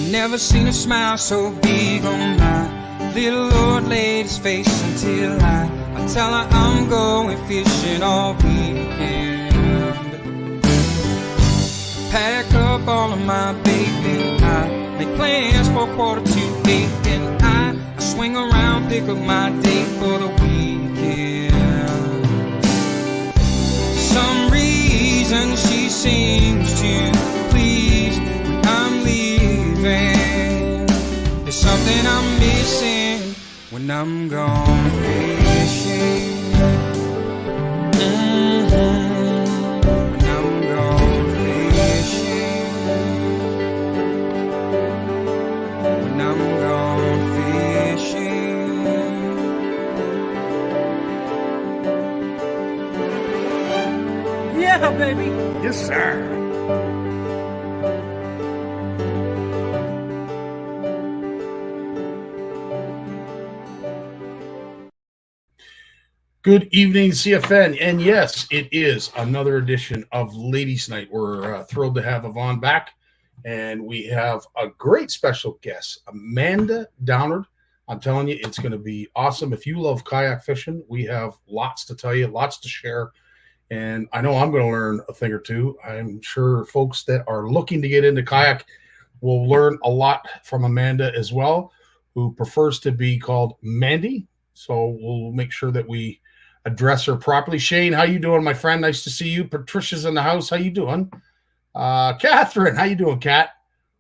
Never seen a smile so big on my little old lady's face until I tell her I'm going fishing all weekend. Pack up all of my bacon, I make plans for 7:45, and I swing around, pick up my date for the weekend. Some reason she seems to please when I'm leaving. There's something I'm missing when I'm gone fishing. When I'm gone fishing. When I'm gone fishing. Yeah, baby. Yes, sir. Good evening, CFN. And yes, it is another edition of Ladies Night. We're thrilled to have Yvonne back. And we have a great special guest, Amanda Downard. I'm telling you, it's going to be awesome. If you love kayak fishing, we have lots to tell you, lots to share. And I know I'm going to learn a thing or two. I'm sure folks that are looking to get into kayak will learn a lot from Amanda as well, who prefers to be called Mandy. So we'll make sure that we address her properly. Shane, how you doing, my friend? Nice to see you. Patricia's in the house. How you doing? Catherine, how you doing, Kat?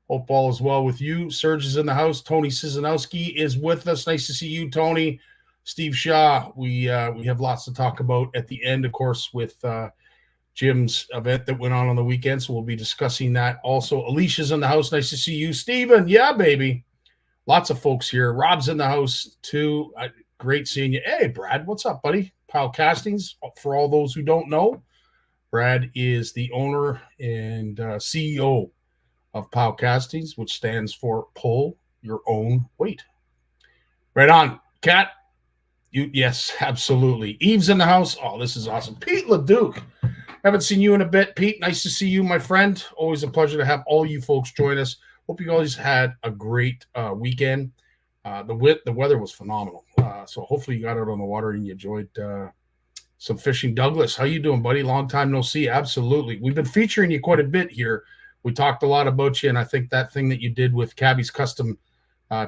Hope all is well with you. Serge is in the house. Tony Sizanowski is with us. Nice to see you, Tony. Steve Shaw. We have lots to talk about at the end, of course, with Jim's event that went on the weekend. So we'll be discussing that. Also, Alicia's in the house. Nice to see you. Steven, yeah, baby. Lots of folks here. Rob's in the house, too. Great seeing you. Hey, Brad, what's up, buddy? Pile Castings, for all those who don't know, Brad is the owner and CEO of Pile Castings, which stands for Pull Your Own Weight. Right on. Kat, yes, absolutely. Eve's in the house. Oh, this is awesome. Pete LeDuc. Haven't seen you in a bit, Pete. Nice to see you, my friend. Always a pleasure to have all you folks join us. Hope you guys had a great weekend. The weather was phenomenal. So hopefully you got out on the water and you enjoyed some fishing. Douglas, how you doing, buddy? Long time no see. Absolutely. We've been featuring you quite a bit here. We talked a lot about you, and I think that thing that you did with Cabby's Custom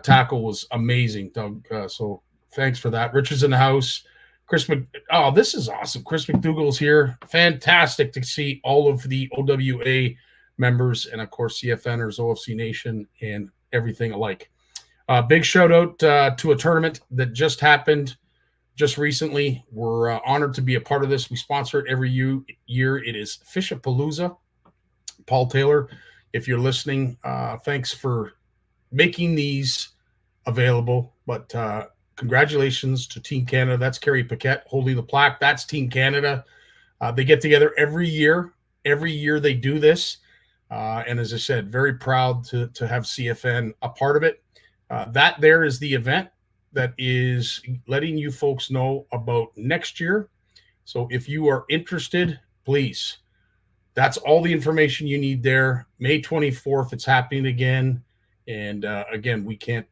Tackle was amazing, Doug. So thanks for that. Richard's in the house. Oh, this is awesome. Chris McDougall's here. Fantastic to see all of the OWA members and, of course, CFNers, OFC Nation, and everything alike. Big shout out to a tournament that just happened just recently. We're honored to be a part of this. We sponsor it every year. It is Fishapalooza. Paul Taylor, if you're listening, thanks for making these available. But congratulations to Team Canada. That's Kerry Paquette holding the plaque. That's Team Canada. They get together every year. Every year they do this. And as I said, very proud to have CFN a part of it. That there is the event that is letting you folks know about next year. So if you are interested, please, that's all the information you need there. May 24th, it's happening again. And again, we can't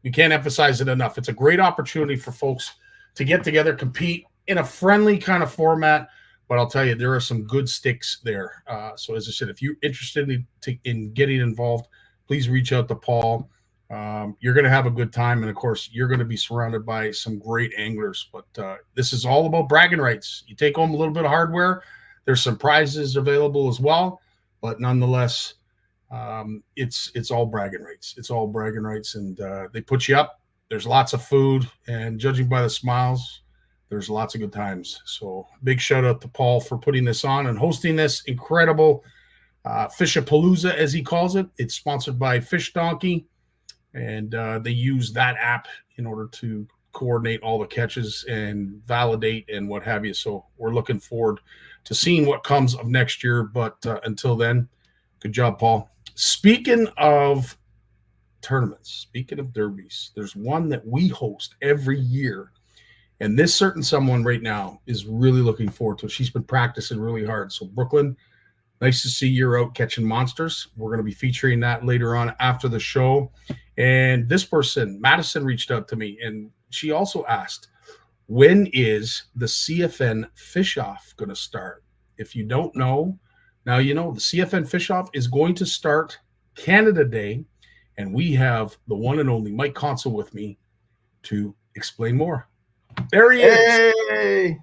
emphasize it enough. It's a great opportunity for folks to get together, compete in a friendly kind of format. But I'll tell you, there are some good sticks there. So as I said, if you're interested in getting involved, please reach out to Paul. You're going to have a good time. And, of course, you're going to be surrounded by some great anglers. But this is all about bragging rights. You take home a little bit of hardware. There's some prizes available as well. But nonetheless, it's all bragging rights. It's all bragging rights. And they put you up. There's lots of food. And judging by the smiles, there's lots of good times. So big shout out to Paul for putting this on and hosting this incredible Fishapalooza, as he calls it. It's sponsored by Fish Donkey, and they use that app in order to coordinate all the catches and validate and what have you. So we're looking forward to seeing what comes of next year. But until then, good job, Paul. Speaking of tournaments, speaking of derbies, there's one that we host every year. And this certain someone right now is really looking forward to it. She's been practicing really hard. So Brooklyn, nice to see you're out catching monsters. We're going to be featuring that later on after the show. And this person, Madison, reached out to me, and she also asked, when is the CFN Fish-Off going to start? If you don't know, now you know. The CFN Fish-Off is going to start Canada Day, and we have the one and only Mike Consul with me to explain more. There he is. Hey!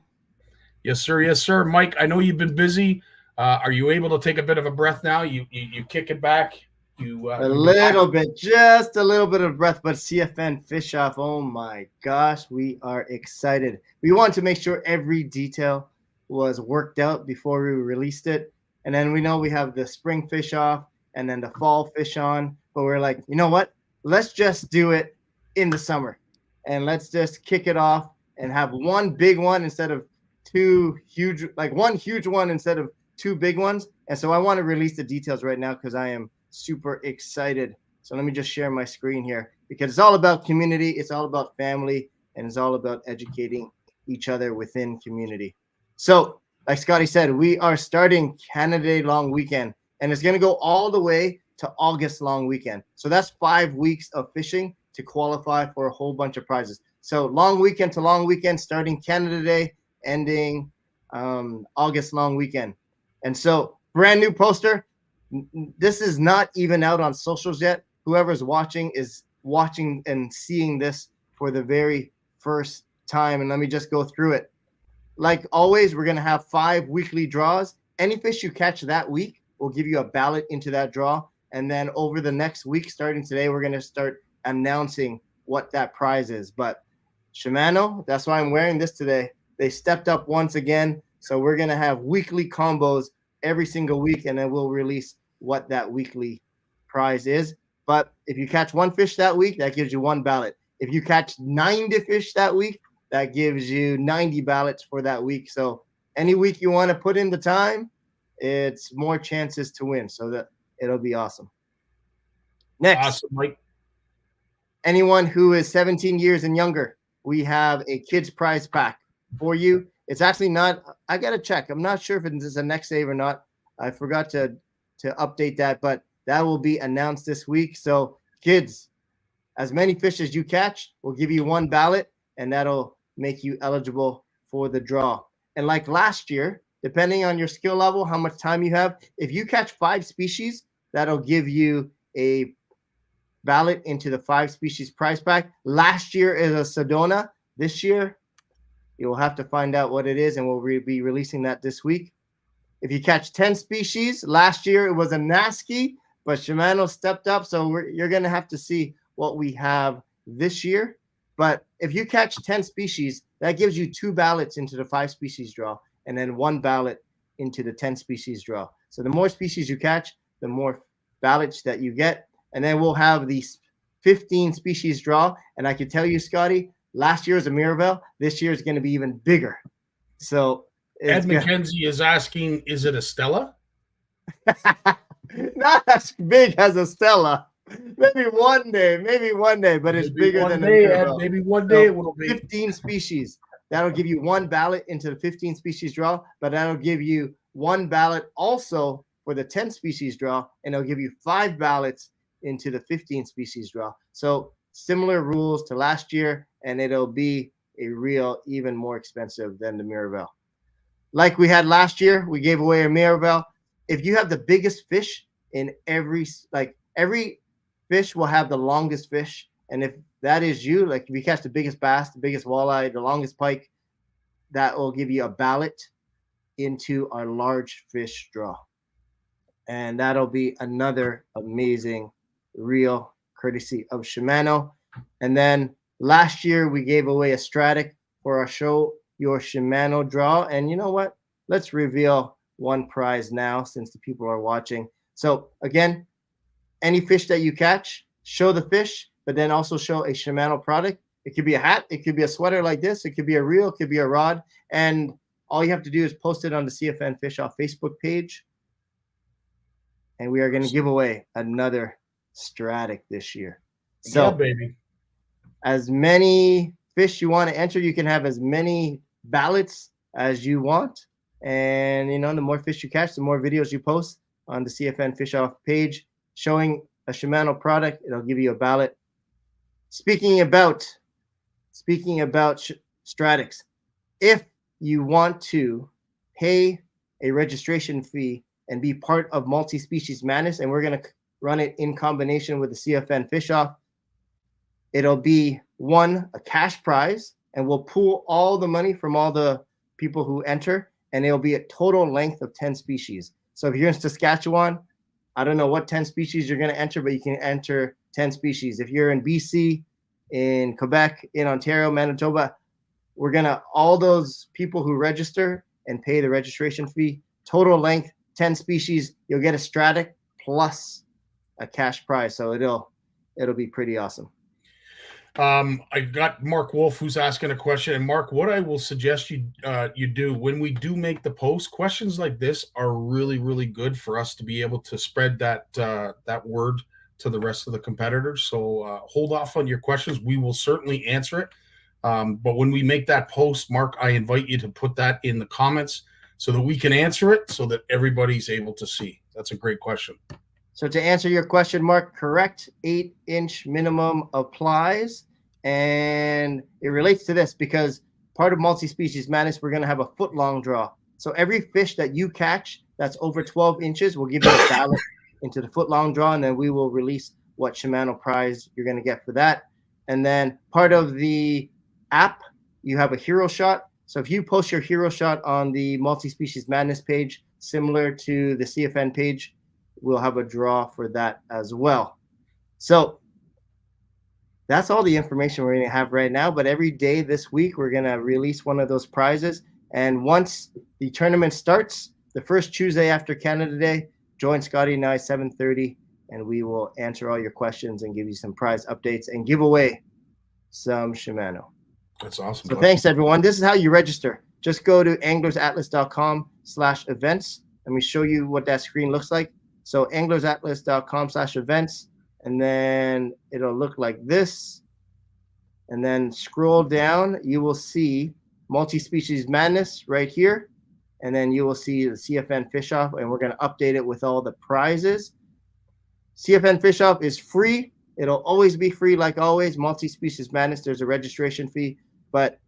Yes, sir. Yes, sir. Mike, I know you've been busy. Are you able to take a bit of a breath now? You kick it back. A little bit, just a little bit of breath, but CFN Fish Off, oh my gosh, we are excited. We wanted to make sure every detail was worked out before we released it. And then we know we have the spring fish off and then the fall fish on, but we're like, you know what? Let's just do it in the summer, and let's just kick it off and have one big one instead of two huge, like one huge one instead of two big ones. And so I want to release the details right now because I am super excited. So let me just share my screen here, because it's all about community, it's all about family, and it's all about educating each other within community. So like Scottie said, we are starting Canada Day long weekend, and it's going to go all the way to August long weekend. So that's 5 weeks of fishing to qualify for a whole bunch of prizes. So long weekend to long weekend, starting Canada Day, ending August long weekend. And so brand new poster. This is not even out on socials yet. Whoever's watching is watching and seeing this for the very first time. And let me just go through it. Like always, we're going to have 5 weekly draws. Any fish you catch that week will give you a ballot into that draw. And then over the next week, starting today, we're going to start announcing what that prize is. But Shimano, that's why I'm wearing this today. They stepped up once again. So we're going to have weekly combos every single week, and then we'll release what that weekly prize is. But if you catch one fish that week, that gives you 1 ballot. If you catch 90 fish that week, that gives you 90 ballots for that week. So any week you want to put in the time, it's more chances to win. So that it'll be awesome. Next, awesome, Mike. Anyone who is 17 years and younger, we have a kids prize pack for you. It's actually not, I got to check. I'm not sure if it's a next save or not. I forgot to update that, but that will be announced this week. So kids, as many fish as you catch, will give you 1 ballot, and that'll make you eligible for the draw. And like last year, depending on your skill level, how much time you have, if you catch 5 species, that'll give you a ballot into the 5 species prize pack. Last year is a Sedona. This year, you'll have to find out what it is, and we'll be releasing that this week. If you catch 10 species, last year it was a Nasky, but Shimano stepped up, so you're going to have to see what we have this year. But if you catch 10 species, that gives you 2 ballots into the 5 species draw, and then 1 ballot into the 10 species draw. So the more species you catch, the more ballots that you get. And then we'll have the 15 species draw. And I can tell you, Scottie, last year was a Mirabelle. This year is going to be even bigger. So Ed McKenzie is asking, is it a Stella? Not as big as a Stella. Maybe one day, but it's bigger than a Mirabelle. Maybe one day it will be. 15 species. That'll give you 1 ballot into the 15 species draw, but that'll give you 1 ballot also for the 10 species draw, and it'll give you 5 ballots into the 15 species draw. So similar rules to last year, and it'll be a real even more expensive than the Mirabelle. Like we had last year, we gave away a Mirabelle. If you have the biggest fish in every fish will have the longest fish. And if that is you, like if you catch the biggest bass, the biggest walleye, the longest pike, that will give you a ballot into our large fish draw. And that'll be another amazing reel courtesy of Shimano. And then last year we gave away a Stratic for our show your Shimano draw. And you know what? Let's reveal one prize now since the people are watching. So again, any fish that you catch, show the fish, but then also show a Shimano product. It could be a hat, it could be a sweater like this, it could be a reel, it could be a rod, and all you have to do is post it on the CFN Fish Off Facebook page, and we are going to give away another Stratic this year. So, yeah, baby. As many fish you want to enter, you can have as many ballots as you want, and you know, the more fish you catch, the more videos you post on the CFN Fish Off page showing a Shimano product. It'll give you a ballot. Speaking about Stratics, if you want to pay a registration fee and be part of Multi-Species Madness, and we're going to run it in combination with the CFN Fish Off, it'll be a cash prize, and we'll pool all the money from all the people who enter, and it'll be a total length of 10 species. So if you're in Saskatchewan, I don't know what 10 species you're going to enter, but you can enter 10 species. If you're in BC, in Quebec, in Ontario, Manitoba, we're going to, all those people who register and pay the registration fee, total length, 10 species, you'll get a Stratic plus a cash prize. So it'll be pretty awesome. I got Mark Wolf who's asking a question. And Mark, what I will suggest you do when we do make the post, questions like this are really, really good for us to be able to spread that word to the rest of the competitors. So hold off on your questions. We will certainly answer it. But when we make that post, Mark, I invite you to put that in the comments so that we can answer it so that everybody's able to see. That's a great question. So to answer your question, Mark, correct, 8-inch minimum applies. And it relates to this because part of Multi-Species Madness, we're going to have a foot-long draw. So every fish that you catch that's over 12 inches, we'll give you a ballot into the foot-long draw, and then we will release what Shimano prize you're going to get for that. And then part of the app, you have a hero shot. So if you post your hero shot on the Multi-Species Madness page, similar to the CFN page, we'll have a draw for that as well. So that's all the information we're going to have right now. But every day this week, we're going to release one of those prizes. And once the tournament starts, the first Tuesday after Canada Day, join Scottie and I 7:30, and we will answer all your questions and give you some prize updates and give away some Shimano. That's awesome. So thanks, everyone. This is how you register. Just go to anglersatlas.com/events, and we show you what that screen looks like. So anglersatlas.com/events, and then it'll look like this. And then scroll down, you will see Multi-Species Madness right here. And then you will see the CFN Fish Off, and we're going to update it with all the prizes. CFN Fish Off is free. It'll always be free like always. Multi-Species Madness, there's a registration fee. But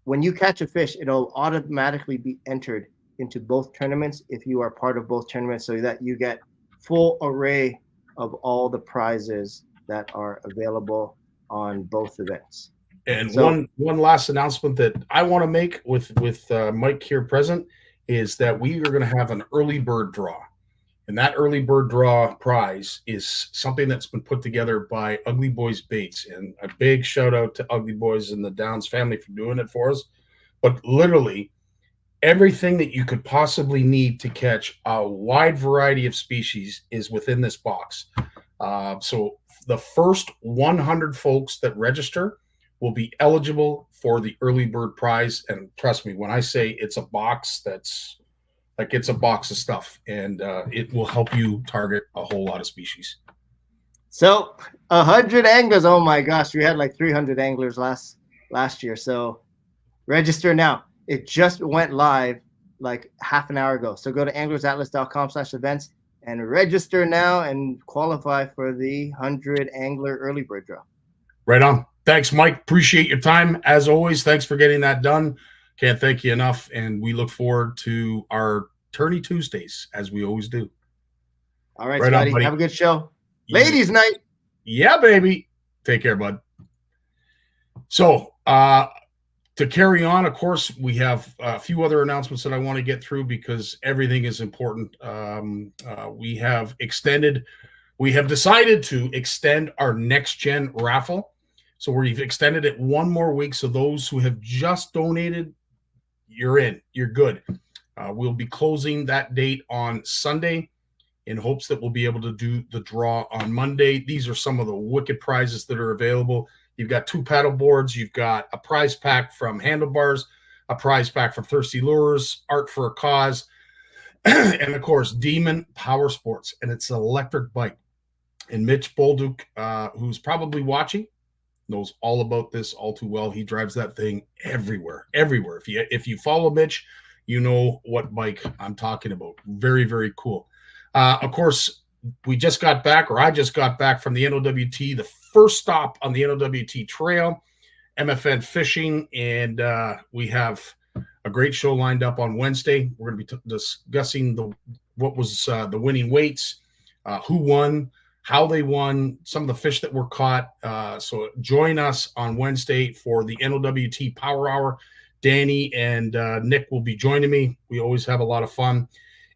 when you catch a fish, it'll automatically be entered into both tournaments if you are part of both tournaments, so that you get full array of all the prizes that are available on both events. And so, one last announcement that I want to make with Mike here present is that we are going to have an early bird draw. And that early bird draw prize is something that's been put together by Ugly Boys Baits. And a big shout out to Ugly Boys and the Downs family for doing it for us. But literally, everything that you could possibly need to catch a wide variety of species is within this box. So the first 100 folks that register will be eligible for the early bird prize. And trust me, when I say it's a box, that's like it's a box of stuff, and it will help you target a whole lot of species. So 100 anglers. Oh my gosh, we had like 300 anglers last year. So register now. It just went live like half an hour ago. So go to anglersatlas.com/events and register now and qualify for the 100 angler early bird draw. Right on. Thanks, Mike. Appreciate your time. As always, thanks for getting that done. Can't thank you enough. And we look forward to our Tourney Tuesdays, as we always do. All right, Scottie. Have a good show. Ladies' night. Yeah, baby. Take care, bud. So, to carry on, of course, we have a few other announcements that I want to get through because everything is important. We have decided to extend our next gen raffle. So we've extended it one more week. So those who have just donated, you're in. You're good. We'll be closing that date on Sunday in hopes that we'll be able to do the draw on Monday. These are some of the wicked prizes that are available. You've got 2 paddle boards. You've got a prize pack from Handlebars, a prize pack from Thirsty Lures, Art for a Cause, and, of course, Demon Power Sports. And it's an electric bike. And Mitch Bolduc, who's probably watching, knows all about this all too well. He drives that thing everywhere. If you follow Mitch, you know what bike I'm talking about. Very, very cool. Of course, I just got back from the NOWT, the first stop on the NOWT trail, MFN Fishing, and we have a great show lined up on Wednesday. We're going to be discussing what was the winning weights, who won, how they won, some of the fish that were caught. So join us on Wednesday for the NOWT Power Hour. Danny and Nick will be joining me. We always have a lot of fun.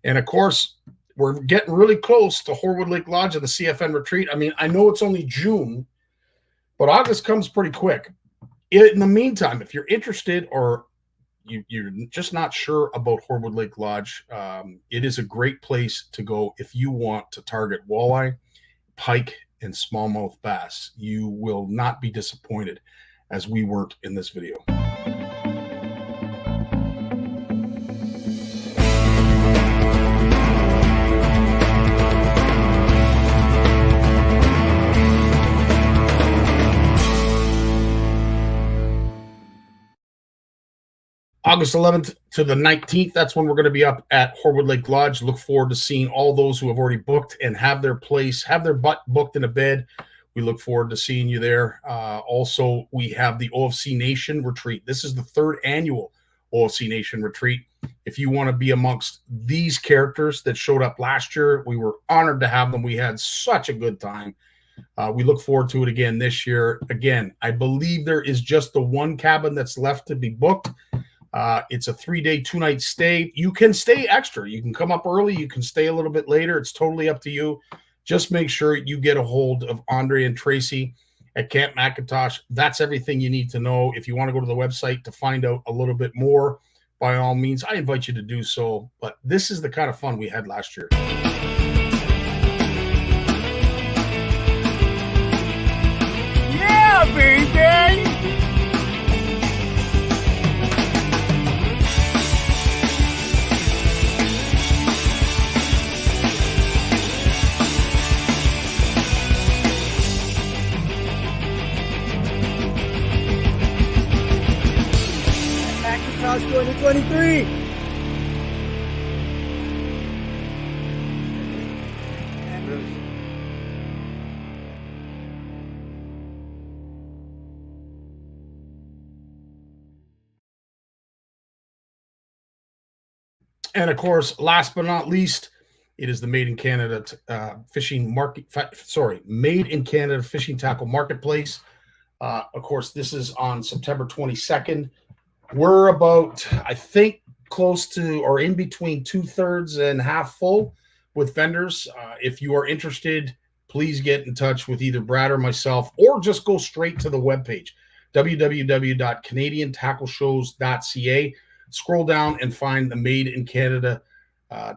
And, of course, we're getting really close to Horwood Lake Lodge and the CFN retreat. I mean, I know it's only June, but August comes pretty quick. In the meantime, if you're interested or you're just not sure about Horwood Lake Lodge, it is a great place to go if you want to target walleye, pike, and smallmouth bass. You will not be disappointed, as we weren't in this video. August 11th to the 19th, that's when we're going to be up at Horwood Lake Lodge. Look forward to seeing all those who have already booked and have their butt booked in a bed. We look forward to seeing you there. Also, we have the OFC Nation retreat. This is the 3rd annual OFC Nation retreat. If you want to be amongst these characters that showed up last year, we were honored to have them. We had such a good time. We look forward to it again this year. Again, I believe there is just the one cabin that's left to be booked. It's a 3-day, 2-night stay. You can stay extra. You can come up early. You can stay a little bit later. It's totally up to you. Just make sure you get a hold of Andre and Tracy at Camp McIntosh. That's everything you need to know. If you want to go to the website to find out a little bit more, by all means, I invite you to do so. But this is the kind of fun we had last year. Yeah, baby! Macintosh 2023. And of course, last but not least, it is the Made in Canada Made in Canada Fishing Tackle Marketplace. Of course, this is on September 22nd. We're about, I think, close to or in between 2/3 and half full with vendors. If you are interested, please get in touch with either Brad or myself, or just go straight to the webpage, www.canadiantackleshows.ca. Scroll down and find the Made in Canada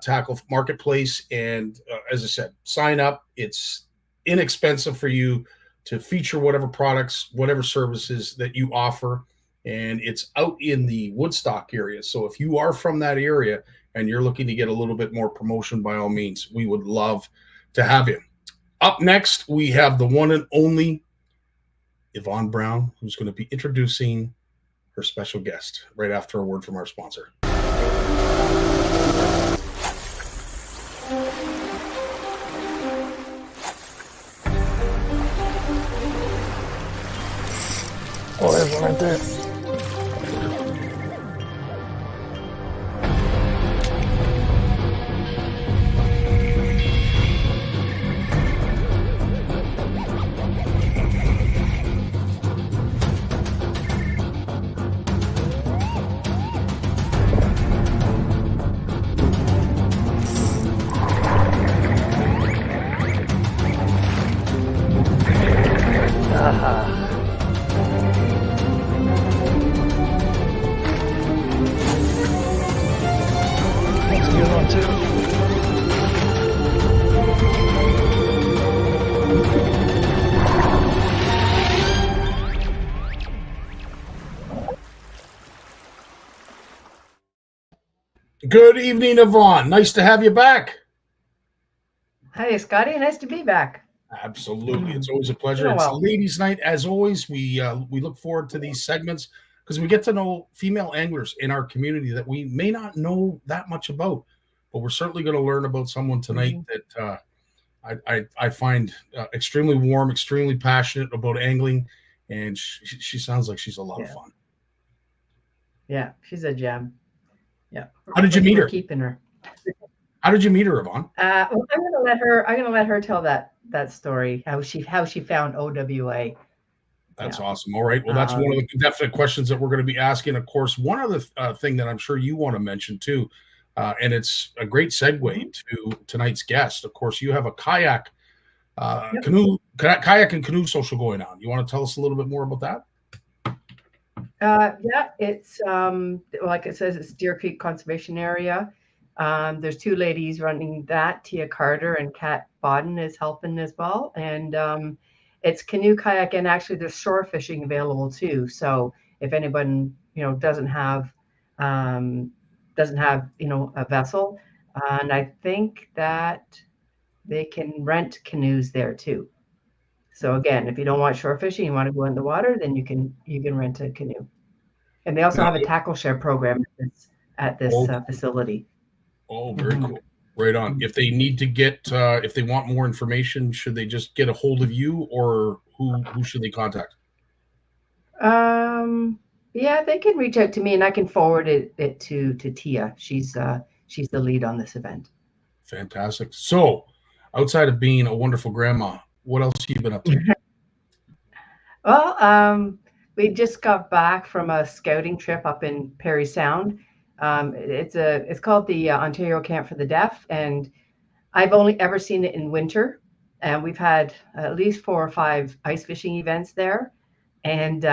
Tackle Marketplace. And as I said, sign up. It's inexpensive for you to feature whatever products, whatever services that you offer. And it's out in the Woodstock area. So if you are from that area and you're looking to get a little bit more promotion, by all means, we would love to have you. Up next, we have the one and only Yvonne Brown, who's going to be introducing her special guest right after a word from our sponsor. Oh, there's one right there. Good evening, Yvonne. Nice to have you back. Hi, Scottie. Nice to be back. Absolutely. It's always a pleasure. Doing It's well. ladies' night. As always, we look forward to these segments because we get to know female anglers in our community that we may not know that much about, but we're certainly going to learn about someone tonight that I find extremely warm, extremely passionate about angling, and she sounds like she's a lot of fun. Yeah, she's a gem. Yeah. How did you meet her? We're keeping her. How did you meet her, Yvonne? Well, I'm gonna let her tell that story. How she found OWA. That's awesome. All right. Well, that's one of the definite questions that we're going to be asking. Of course, one other thing that I'm sure you want to mention too, and it's a great segue to tonight's guest. Of course, you have a kayak, kayak and canoe social going on. You want to tell us a little bit more about that? Yeah, it's like it says, it's Deer Creek Conservation Area. There's two ladies running that. Tia Carter and Kat Bodden is helping as well, and it's canoe, kayak, and actually there's shore fishing available too. So if anyone doesn't have a vessel, and I think that they can rent canoes there too. So again, if you don't want shore fishing, you want to go in the water, then you can rent a canoe. And they also have a tackle share program at this facility. Oh, very cool. Right on. If they need to get, if they want more information, should they just get a hold of you, or who should they contact? Yeah, they can reach out to me, and I can forward it to Tia. She's the lead on this event. Fantastic. So, outside of being a wonderful grandma, what else have you been up to? Well, we just got back from a scouting trip up in Parry Sound. It's called the Ontario Camp for the Deaf, and I've only ever seen it in winter. And we've had at least 4 or 5 ice fishing events there. And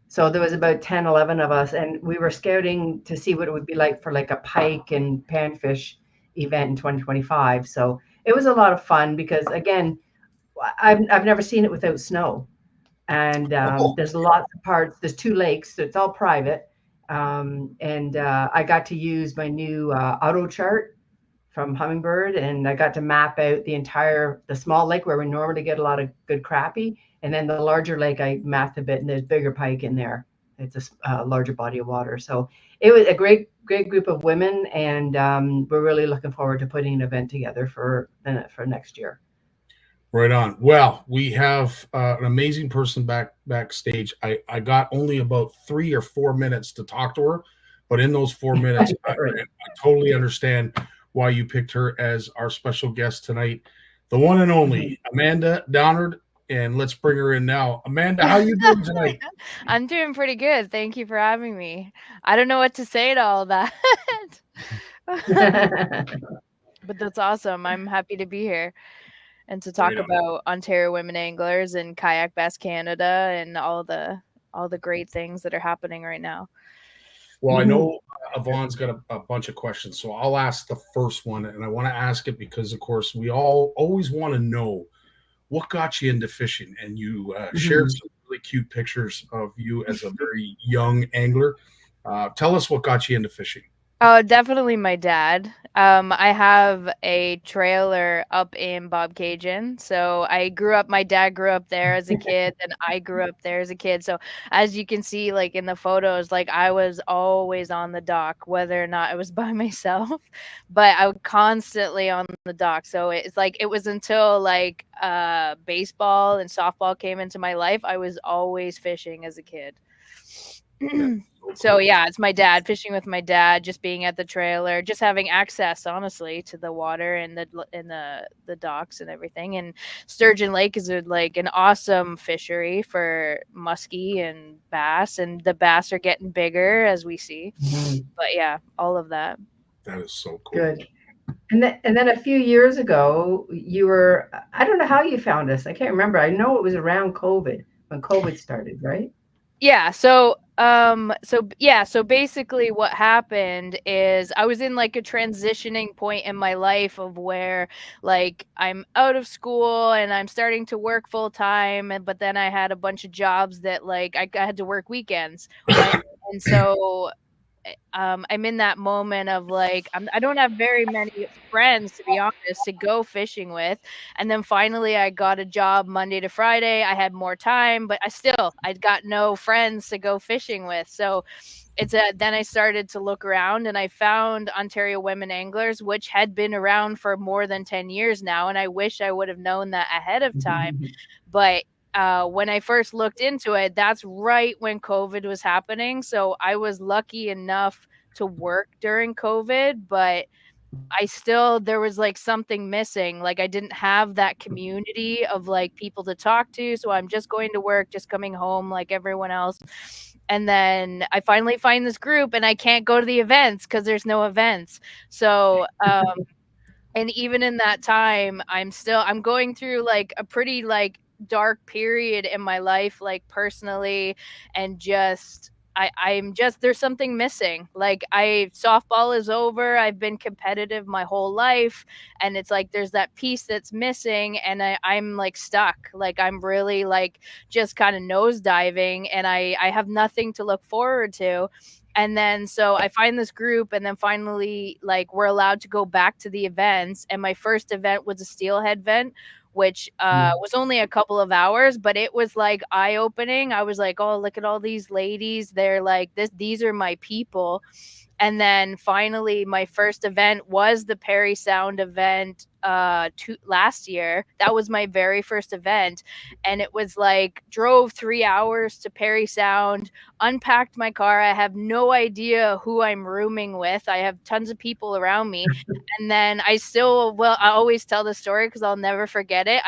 so there was about 10, 11 of us, and we were scouting to see what it would be like for like a pike and panfish event in 2025. So it was a lot of fun because, again, I've never seen it without snow. And there's lots of parts. There's 2 lakes, so it's all private. And I got to use my new auto chart from Hummingbird, and I got to map out the small lake where we normally get a lot of good crappie, and then the larger lake I mapped a bit, and there's bigger pike in there. It's a larger body of water. So it was a great group of women, and we're really looking forward to putting an event together for next year. Right on. Well, we have an amazing person backstage. I got only about 3 or 4 minutes to talk to her, but in those 4 minutes, I totally understand why you picked her as our special guest tonight, the one and only Amanda Downard. And let's bring her in now. Amanda, how are you doing tonight? I'm doing pretty good. Thank you for having me. I don't know what to say to all that. But that's awesome. I'm happy to be here and to talk about Ontario women anglers and Kayak Bass Canada and all the great things that are happening right now. Well, I know Yvonne's got a bunch of questions, so I'll ask the first one, and I want to ask it because, of course, we all always want to know what got you into fishing, and you shared some really cute pictures of you as a very young angler. Tell us what got you into fishing. Oh, definitely my dad. I have a trailer up in Bobcaygeon. So my dad grew up there as a kid, and I grew up there as a kid. So as you can see, like in the photos, like I was always on the dock, whether or not I was by myself, but I was constantly on the dock. So it's like, it was until like baseball and softball came into my life, I was always fishing as a kid. So yeah, it's my dad, fishing with my dad, just being at the trailer, just having access, honestly, to the water and the docks and everything. And Sturgeon Lake is like an awesome fishery for muskie and bass, and the bass are getting bigger as we see. But yeah, all of that. That is so cool. Good. And then a few years ago, I don't know how you found us. I can't remember. I know it was around COVID, when COVID started, right? Yeah. So basically what happened is I was in like a transitioning point in my life of where like I'm out of school and I'm starting to work full time, but then I had a bunch of jobs that like I had to work weekends. And so I'm in that moment of like I don't have very many friends, to be honest, to go fishing with. And then finally I got a job Monday to Friday. I had more time, but I got no friends to go fishing with. So then I started to look around and I found Ontario Women Anglers, which had been around for more than 10 years now. And I wish I would have known that ahead of time. But when I first looked into it, that's right when COVID was happening. So I was lucky enough to work during COVID, but there was like something missing. Like I didn't have that community of like people to talk to. So I'm just going to work, just coming home like everyone else. And then I finally find this group and I can't go to the events because there's no events. So, and even in that time, I'm going through like a pretty like dark period in my life, like personally, and I'm just there's something missing. Like softball is over. I've been competitive my whole life, and it's like there's that piece that's missing, and I'm like stuck. Like I'm really like just kind of nosediving, and I have nothing to look forward to. And then so I find this group, and then finally like we're allowed to go back to the events. And my first event was a steelhead event, which was only a couple of hours, but it was like eye-opening. I was like, oh, look at all these ladies. They're like these are my people. And then finally my first event was the Perry Sound event last year. That was my very first event. And it was like drove 3 hours to Perry Sound, unpacked my car. I have no idea who I'm rooming with. I have tons of people around me. And then I always tell the story because I'll never forget it.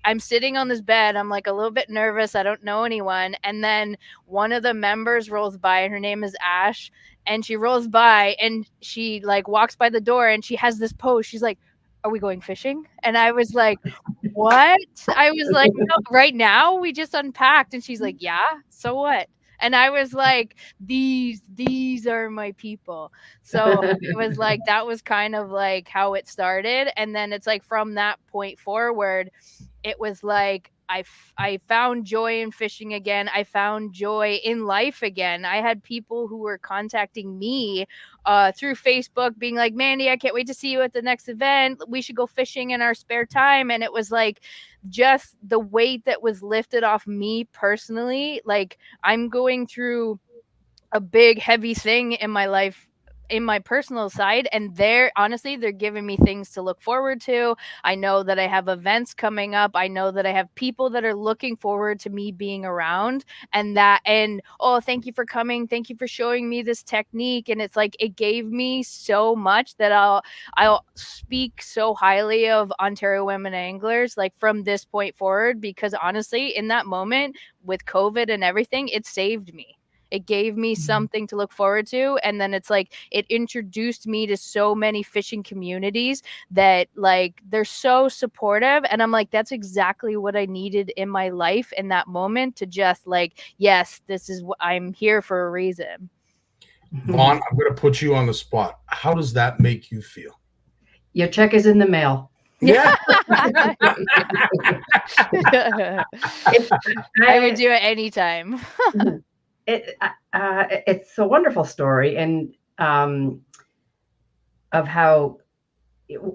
I'm sitting on this bed. I'm like a little bit nervous. I don't know anyone. And then one of the members rolls by, and her name is Ash. And she rolls by and she like walks by the door and she has this pose. She's like, are we going fishing? And I was like, what? I was like, no, right now we just unpacked. And she's like, yeah, so what? And I was like, these are my people. So it was like, that was kind of like how it started. And then it's like from that point forward, it was like, I found joy in fishing again. I found joy in life again. I had people who were contacting me through Facebook being like, Mandy, I can't wait to see you at the next event. We should go fishing in our spare time. And it was like just the weight that was lifted off me personally. Like I'm going through a big, heavy thing in my life, in my personal side, and they're giving me things to look forward to. I know that I have events coming up. I know that I have people that are looking forward to me being around, and oh, thank you for coming, thank you for showing me this technique. And it's like it gave me so much that I'll speak so highly of Ontario Women Anglers like from this point forward, because honestly in that moment with COVID and everything, it saved me. It gave me something to look forward to. And then it's like, it introduced me to so many fishing communities that like, they're so supportive. And I'm like, that's exactly what I needed in my life in that moment to just like, yes, this is what I'm here for a reason. Vaughn, I'm going to put you on the spot. How does that make you feel? Your check is in the mail. Yeah. I would do it anytime. It's a wonderful story, and of how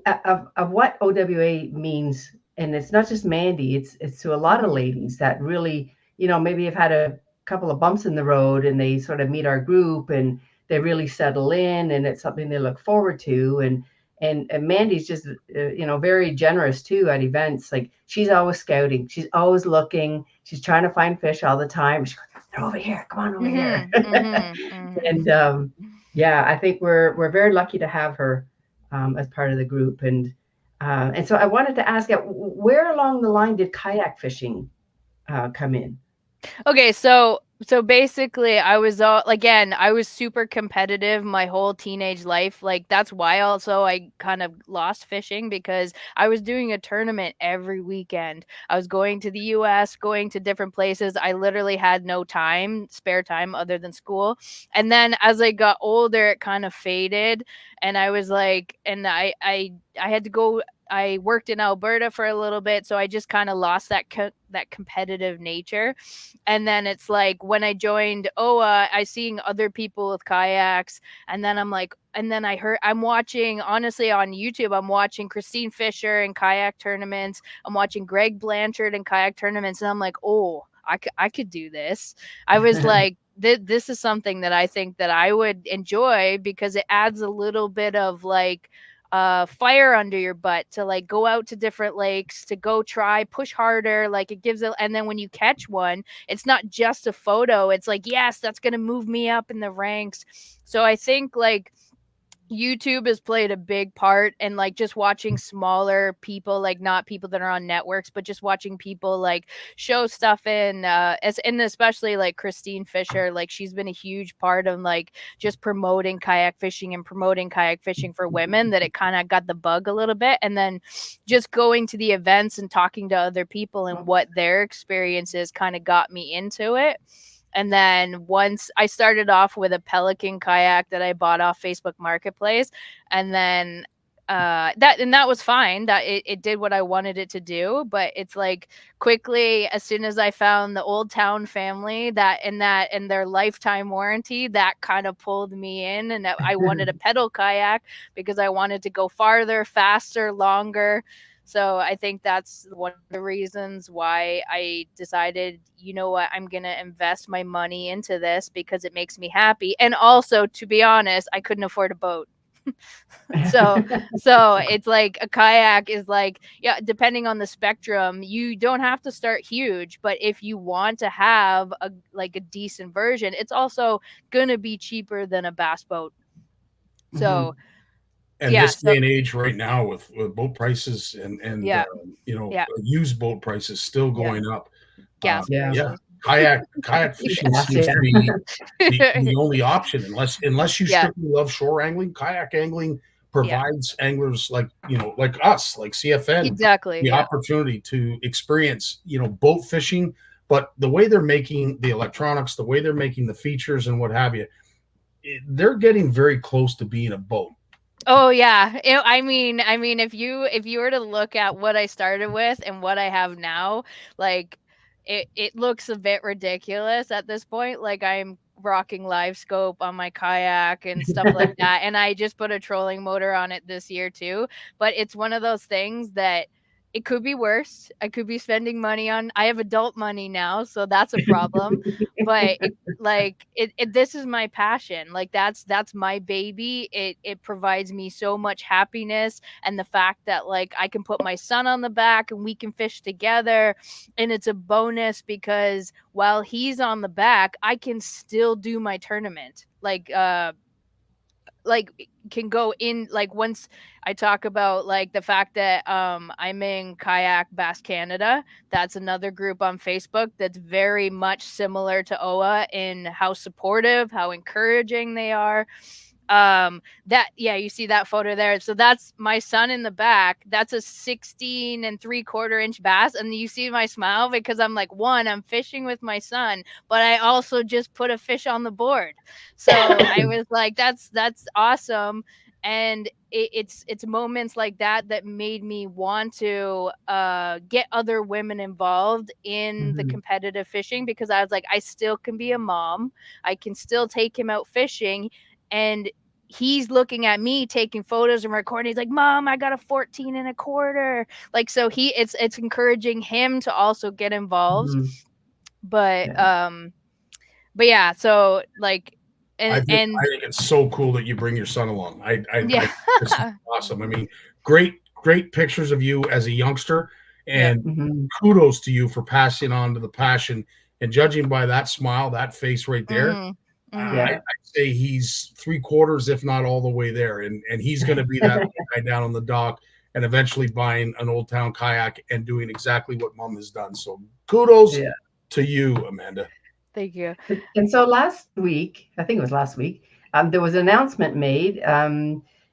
of what OWA means, and it's not just Mandy. It's to a lot of ladies that really, maybe have had a couple of bumps in the road, and they sort of meet our group, and they really settle in, and it's something they look forward to. And Mandy's just very generous too at events. Like she's always scouting, she's always looking, she's trying to find fish all the time. She goes, they're over here, come on over here. And I think we're very lucky to have her as part of the group. And so I wanted to ask you, where along the line did kayak fishing come in? Okay, so basically I was super competitive my whole teenage life. Like that's why also I kind of lost fishing, because I was doing a tournament every weekend. I was going to the US, going to different places. I literally had no spare time other than school. And then as I got older, it kind of faded, and I was like, and I had to go I worked in Alberta for a little bit, so I just kind of lost that that competitive nature. And then it's like when I joined OA, I seeing other people with kayaks, and then I'm like, and then I'm watching, honestly, on YouTube, I'm watching Christine Fisher in kayak tournaments. I'm watching Greg Blanchard in kayak tournaments, and I'm like, oh, I could do this. I was like, this is something that I think that I would enjoy, because it adds a little bit of like fire under your butt to like go out to different lakes, to go try, push harder. Like it gives it, and then when you catch one, it's not just a photo. It's like, yes, that's going to move me up in the ranks. So I think like YouTube has played a big part, and like just watching smaller people, like not people that are on networks, but just watching people like show stuff in and especially like Christine Fisher, like she's been a huge part of like just promoting kayak fishing and promoting kayak fishing for women, that it kind of got the bug a little bit. And then just going to the events and talking to other people and what their experiences kind of got me into it. And then once I started off with a Pelican kayak that I bought off Facebook Marketplace, and then that was fine. That it did what I wanted it to do. But it's like quickly, as soon as I found the Old Town family and their lifetime warranty, that kind of pulled me in, and that I wanted a pedal kayak because I wanted to go farther, faster, longer. So I think that's one of the reasons why I decided, you know what, I'm going to invest my money into this because it makes me happy. And also, to be honest, I couldn't afford a boat. so it's like a kayak is like, yeah, depending on the spectrum, you don't have to start huge, but if you want to have a decent version, it's also going to be cheaper than a bass boat. So and this day and age right now with boat prices and used boat prices still going up. Gas. Kayak fishing seems to be the only option unless you strictly love shore angling. Kayak angling provides anglers like us, like CFN, the opportunity to experience boat fishing. But the way they're making the electronics, the way they're making the features and what have you, they're getting very close to being a boat. Oh yeah. I mean, if you were to look at what I started with and what I have now, like it looks a bit ridiculous at this point. Like I'm rocking live scope on my kayak and stuff like that. And I just put a trolling motor on it this year too. But it's one of those things that it could be worse. I could be spending money on. I have adult money now, so that's a problem. But this is my passion. Like that's my baby. It provides me so much happiness, and the fact that like I can put my son on the back and we can fish together, and it's a bonus because while he's on the back, I can still do my tournament. Can go in, like once I talk about like the fact that I'm in Kayak Bass Canada. That's another group on Facebook that's very much similar to OA in how supportive, how encouraging they are. You see that photo there. So that's my son in the back. That's a 16 3/4 inch bass. And you see my smile because I'm like, one, I'm fishing with my son, but I also just put a fish on the board. So I was like, that's awesome. And it's moments like that made me want to get other women involved in the competitive fishing, because I was like, I still can be a mom. I can still take him out fishing. And he's looking at me taking photos and recording. He's like, Mom, I got a 14 1/4. Like, so it's encouraging him to also get involved. But yeah, so like, I think it's so cool that you bring your son along. I it's awesome. I mean, great pictures of you as a youngster, and kudos to you for passing on to the passion. And judging by that smile, that face right there, I'd say he's 3/4, if not all the way there. And he's going to be that guy down on the dock and eventually buying an Old Town kayak and doing exactly what Mom has done. So kudos to you, Amanda. Thank you. And so last week, I think it was last week, there was an announcement made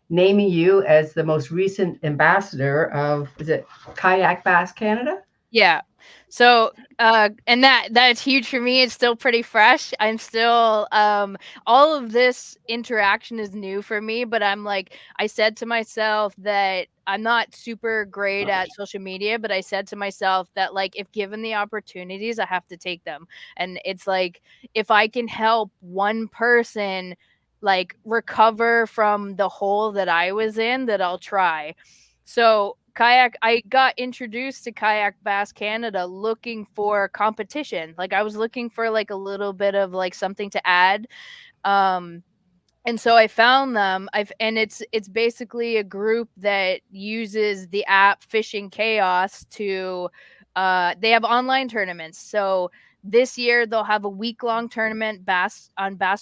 naming you as the most recent ambassador of, is it Kayak Bass Canada? Yeah. So and that's huge for me. It's still pretty fresh. I'm still all of this interaction is new for me, but I'm like I said to myself that I'm not super great at social media, but I said to myself that like if given the opportunities, I have to take them. And it's like if I can help one person like recover from the hole that I was in, that I'll try. So I got introduced to Kayak Bass Canada looking for competition. Like I was looking for like a little bit of like something to add. Um and so I found them. And it's basically a group that uses the app Fishing Chaos to they have online tournaments. So this year they'll have a week-long tournament Bass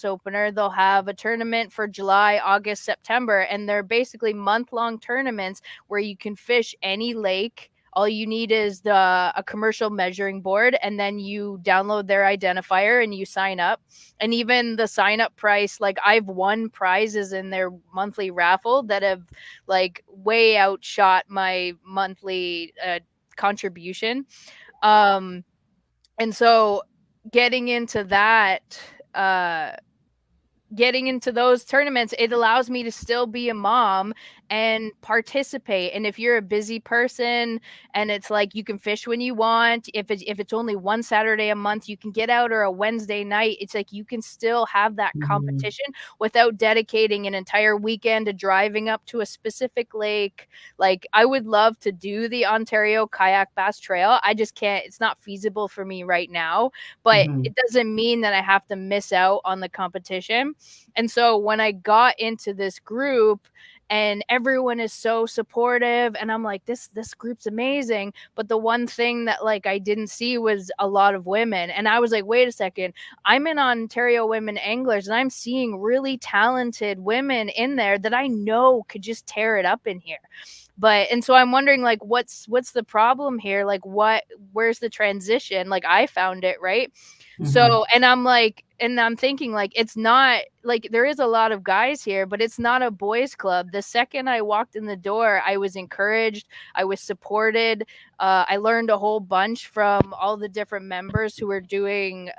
Opener. They'll have a tournament for July, August, September, and they're basically month-long tournaments where you can fish any lake. All you need is a commercial measuring board, and then you download their identifier and you sign up. And even the sign up price, like I've won prizes in their monthly raffle that have like way outshot my monthly contribution. And so getting into that, getting into those tournaments, it allows me to still be a mom and participate. And if you're a busy person and it's like you can fish when you want, if it's only one Saturday a month you can get out, or a Wednesday night, it's like you can still have that competition without dedicating an entire weekend to driving up to a specific lake. Like I would love to do the Ontario Kayak Bass Trail. I just can't, it's not feasible for me right now, but it doesn't mean that I have to miss out on the competition. And so when I got into this group and everyone is so supportive and I'm like, this group's amazing. But the one thing that like I didn't see was a lot of women. And I was like, wait a second, I'm in Ontario Women Anglers and I'm seeing really talented women in there that I know could just tear it up in here. And so I'm wondering like, what's the problem here? Like where's the transition? Like I found it, right? So, and I'm thinking like, it's not like there is a lot of guys here, but it's not a boys club. The second I walked in the door, I was encouraged. I was supported. I learned a whole bunch from all the different members who are doing,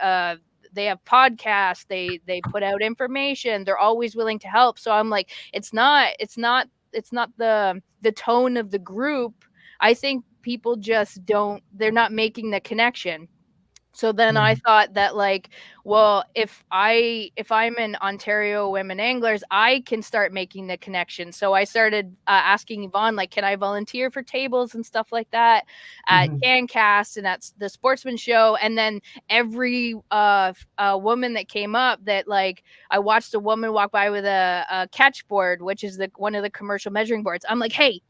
they have podcasts, they put out information. They're always willing to help. So I'm like, it's not the tone of the group. I think people just they're not making the connection. So then I thought that like, well, if I'm in Ontario Women Anglers, I can start making the connection. So I started asking Yvonne, like, can I volunteer for tables and stuff like that at CanCast and at the Sportsman Show? And then every woman that came up that like, I watched a woman walk by with a catch board, which is one of the commercial measuring boards. I'm like, hey,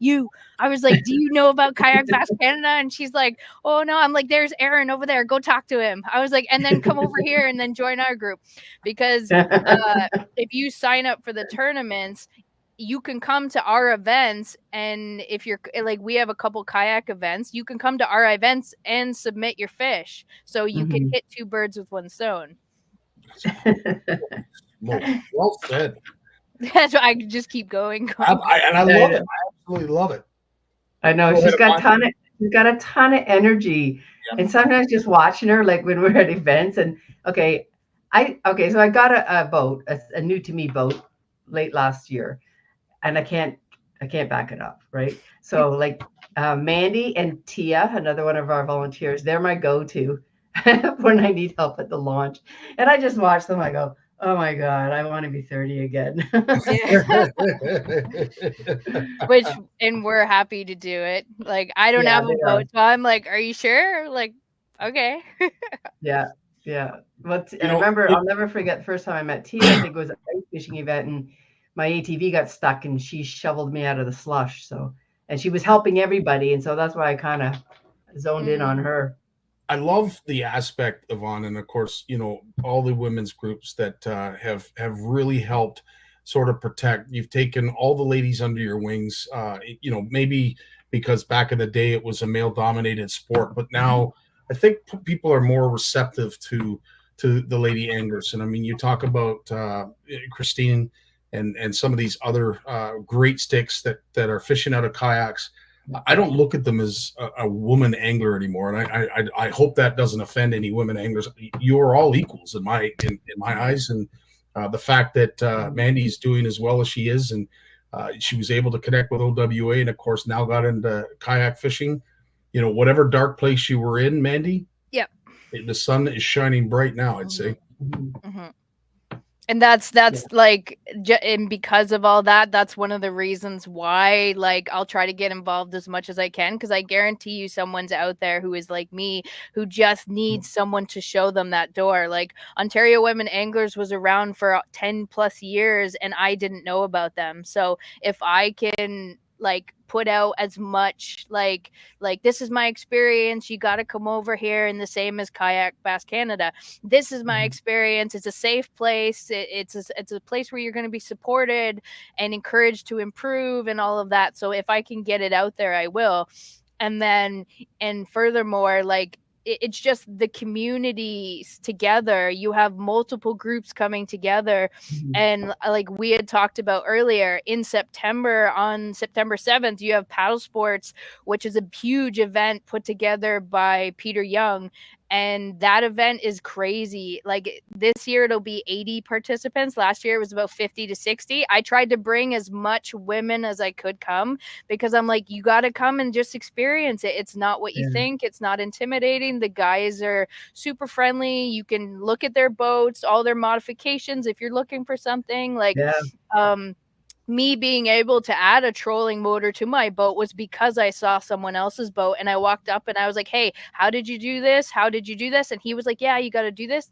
I was like, do you know about Kayak Bass Canada? And she's like, oh no. I'm like, there's Aaron over there. Go talk to him. I was like, and then come over here and then join our group. Because if you sign up for the tournaments, you can come to our events. And if you're like, we have a couple kayak events, you can come to our events and submit your fish. So you can hit two birds with one stone. Well said. That's why I can just keep going. I love it. I absolutely love it. I know she's got a ton of energy. And sometimes just watching her, like when we're at events, and so I got a boat, a new to me boat late last year, and I can't back it up, right? So like Mandy and Tia, another one of our volunteers, they're my go-to when I need help at the launch. And I just watch them, I go, oh my God, I want to be 30 again. And we're happy to do it. Like, I don't have a boat, so I'm like, are you sure? Like, okay. Yeah. But I remember, I'll never forget the first time I met Tia. I think it was an ice fishing event, and my ATV got stuck, and she shoveled me out of the slush. So, and she was helping everybody, and so that's why I kind of zoned in on her. I love the aspect, Yvonne, and of course, all the women's groups that have really helped sort of protect. You've taken all the ladies under your wings, maybe because back in the day it was a male-dominated sport, but now I think people are more receptive to the lady anglers. And I mean, you talk about Christine and some of these other great sticks that are fishing out of kayaks. I don't look at them as a woman angler anymore, and I hope that doesn't offend any women anglers. You are all equals in my eyes, and the fact that Mandy's doing as well as she is, and she was able to connect with OWA, and of course now got into kayak fishing. You know, whatever dark place you were in, Mandy. Yep. The sun is shining bright now, I'd say. Mm-hmm. And that's like, and because of all that, that's one of the reasons why, like, I'll try to get involved as much as I can, because I guarantee you someone's out there who is like me, who just needs someone to show them that door. Like, Ontario Women Anglers was around for 10 plus years and I didn't know about them. So if I can, like, put out as much like this is my experience, you got to come over here, and the same as Kayak Bass Canada, this is my experience, it's a safe place, it's a place where you're going to be supported and encouraged to improve and all of that. So if I can get it out there, I will. And furthermore, like, it's just the communities together. You have multiple groups coming together. And like we had talked about earlier, in September, on September 7th, you have Paddle Sports, which is a huge event put together by Peter Young. And that event is crazy. Like, this year it'll be 80 participants. Last year it was about 50 to 60. I tried to bring as much women as I could come, because I'm like, you got to come and just experience it. It's not what you think. It's not intimidating. The guys are super friendly. You can look at their boats, all their modifications if you're looking for something. Like, me being able to add a trolling motor to my boat was because I saw someone else's boat, and I walked up and I was like, hey, how did you do this? How did you do this? And he was like, yeah, you got to do this.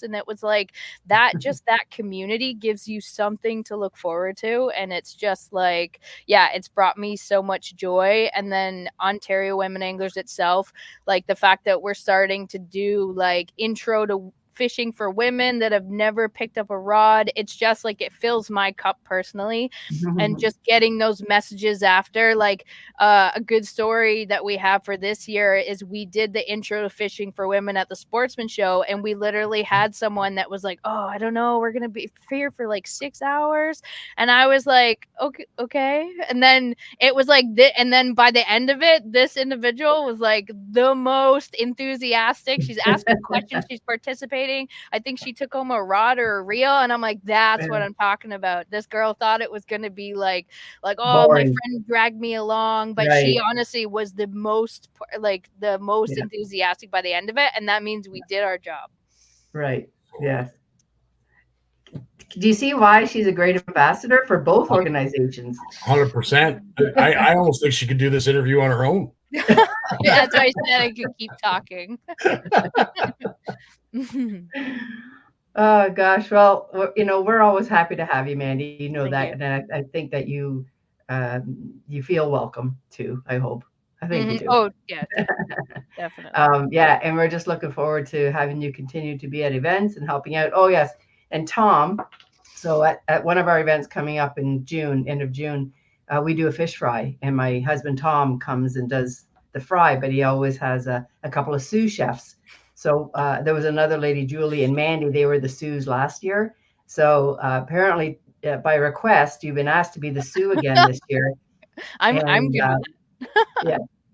And it was like that, just that community gives you something to look forward to. And it's just like, yeah, it's brought me so much joy. And then Ontario Women Anglers itself, like the fact that we're starting to do like intro to fishing for women that have never picked up a rod, it's just like, it fills my cup personally. And just getting those messages after, like, a good story that we have for this year is we did the intro to fishing for women at the Sportsman Show, and we literally had someone that was like, oh, I don't know, we're gonna be here for like 6 hours, and I was like, okay. And then it was like and then by the end of it, this individual was like the most enthusiastic. She's asking questions, she's participating. I think she took home a rod or a reel, and I'm like, that's what I'm talking about. This girl thought it was going to be like, oh, boring. My friend dragged me along, but she honestly was the most enthusiastic by the end of it, and that means we did our job. Right. Yes. Do you see why she's a great ambassador for both organizations? 100%. I almost think she could do this interview on her own. That's why I said I could keep talking. Oh gosh, well, we're always happy to have you, Mandy. You know that, and I think that you feel welcome too. I hope. I think you do. Oh yeah, definitely. Yeah, and we're just looking forward to having you continue to be at events and helping out. Oh yes, and Tom. So at one of our events coming up in June, end of June, we do a fish fry, and my husband Tom comes and does the fry, but he always has a couple of sous chefs. So there was another lady, Julie and Mandy. They were the sous last year. So apparently, by request, you've been asked to be the sous again this year. I'm good.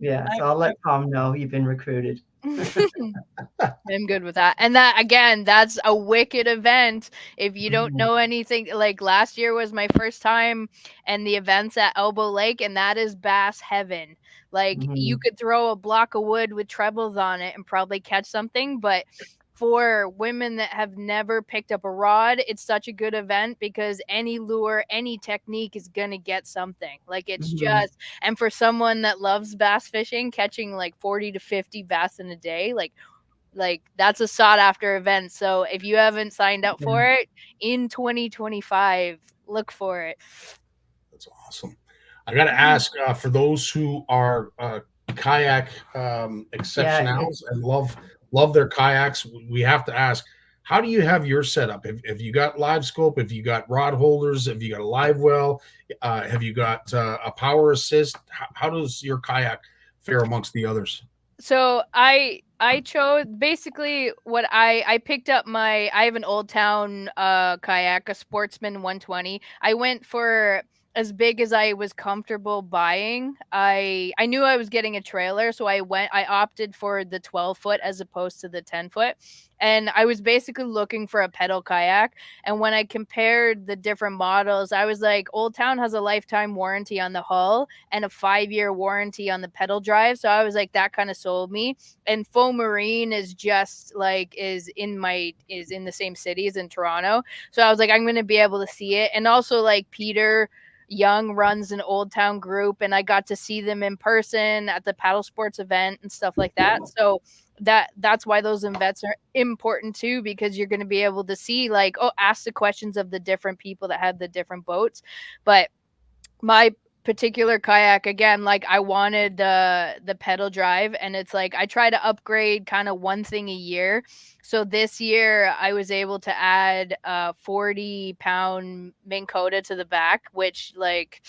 Yeah. So I'll let Tom know you've been recruited. I'm good with that. And that, again, that's a wicked event. If you don't know anything, like last year was my first time and the events at Elbow Lake, and that is bass heaven. Like you could throw a block of wood with trebles on it and probably catch something, but for women that have never picked up a rod, it's such a good event because any lure, any technique is going to get something. Like it's just, and for someone that loves bass fishing, catching like 40 to 50 bass in a day, like that's a sought after event. So if you haven't signed up for it in 2025, look for it. That's awesome. I got to ask for those who are kayak exceptionals and love their kayaks, we have to ask, how do you have your setup? Have you got live scope? Have you got rod holders? Have you got a live well? Have you got a power assist? How does your kayak fare amongst the others? So I I chose basically what I picked up I have an Old Town kayak, a Sportsman 120. I went for as big as I was comfortable buying. I knew I was getting a trailer, so I opted for the 12-foot as opposed to the 10-foot. And I was basically looking for a pedal kayak. And when I compared the different models, I was like, Old Town has a lifetime warranty on the hull and a 5-year warranty on the pedal drive. So I was like, that kind of sold me. And Faux Marine is just like is in the same city as in Toronto. So I was like, I'm gonna be able to see it. And also like Peter Young runs an Old Town group, and I got to see them in person at the paddle sports event and stuff like that. So that's why those events are important too, because you're going to be able to see like, ask the questions of the different people that have the different boats. But my particular kayak, again, like I wanted the pedal drive, and it's like I try to upgrade kind of one thing a year. So this year I was able to add a 40-pound Minn Kota to the back, which like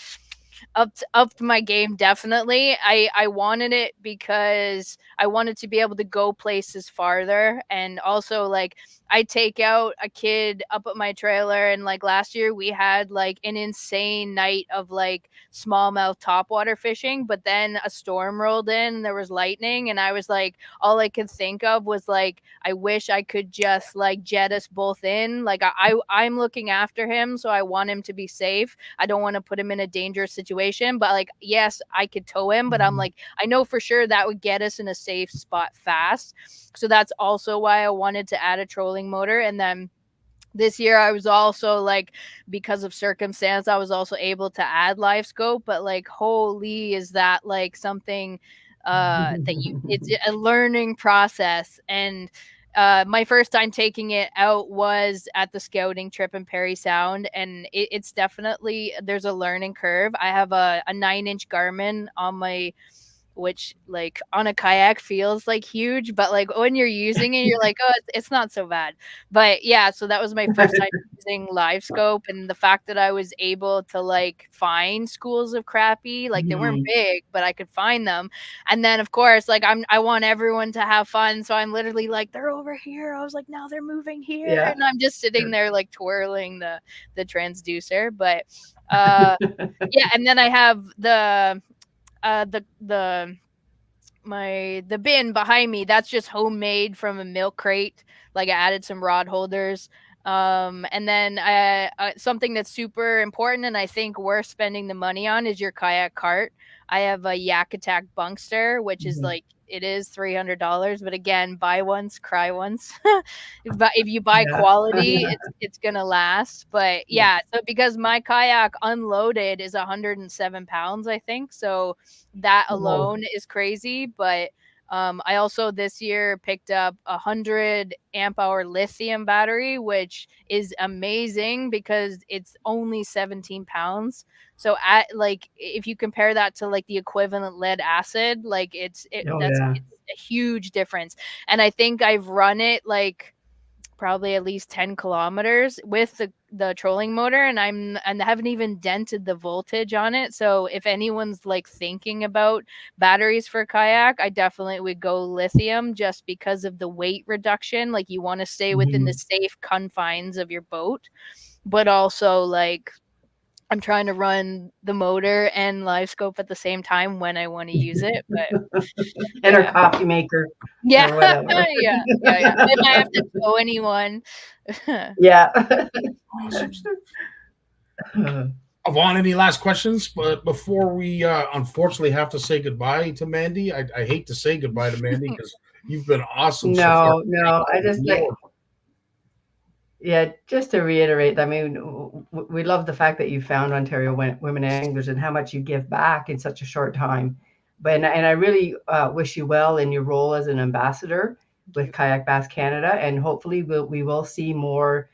upped my game definitely. I wanted it because I wanted to be able to go places farther, and also like I take out a kid up at my trailer, and like last year we had like an insane night of like smallmouth topwater fishing, but then a storm rolled in and there was lightning, and I was like, all I could think of was like, I wish I could just like jet us both in. Like I'm looking after him, so I want him to be safe. I don't want to put him in a dangerous situation, but like, yes, I could tow him, but I'm like, I know for sure that would get us in a safe spot fast. So that's also why I wanted to add a trolling motor. And then this year I was also like, because of circumstance, I was also able to add live scope, but like, holy, is that like something it's a learning process. And my first time taking it out was at the scouting trip in Perry Sound, and it's definitely, there's a learning curve. I have a 9-inch Garmin on my, which like on a kayak feels like huge, but like when you're using it, you're like, oh, it's not so bad. But yeah, so that was my first time using live scope, and the fact that I was able to like find schools of crappie, like they weren't big, but I could find them. And then of course, like I want everyone to have fun, so I'm literally like, they're over here. I was like, now they're moving here, and I'm just sitting there like twirling the transducer. But yeah, and then I have the bin behind me. That's just homemade from a milk crate. Like I added some rod holders. And then something that's super important and I think worth spending the money on is your kayak cart. I have a Yak Attack Bunkster, which is like, it is $300, but again, buy once, cry once. But if you buy quality, it's gonna last. But yeah, so because my kayak unloaded is 107 pounds, I think. So that alone is crazy. But I also this year picked up 100 amp hour lithium battery, which is amazing because it's only 17 pounds. So at like, if you compare that to like the equivalent lead acid, like it's a huge difference. And I think I've run it like probably at least 10 kilometers with the trolling motor, and I haven't even dented the voltage on it. So if anyone's like thinking about batteries for kayak, I definitely would go lithium just because of the weight reduction. Like you want to stay within the safe confines of your boat, but also like I'm trying to run the motor and live scope at the same time when I want to use it. But and our coffee maker. Yeah. yeah. If I have to tow anyone. Yeah. Yvonne, any last questions? But before we unfortunately have to say goodbye to Mandy, I hate to say goodbye to Mandy because you've been awesome. No, I just like. Yeah, just to reiterate, I mean, we love the fact that you found Ontario Women Anglers and how much you give back in such a short time. But and I really wish you well in your role as an ambassador with Kayak Bass Canada, and hopefully we will see more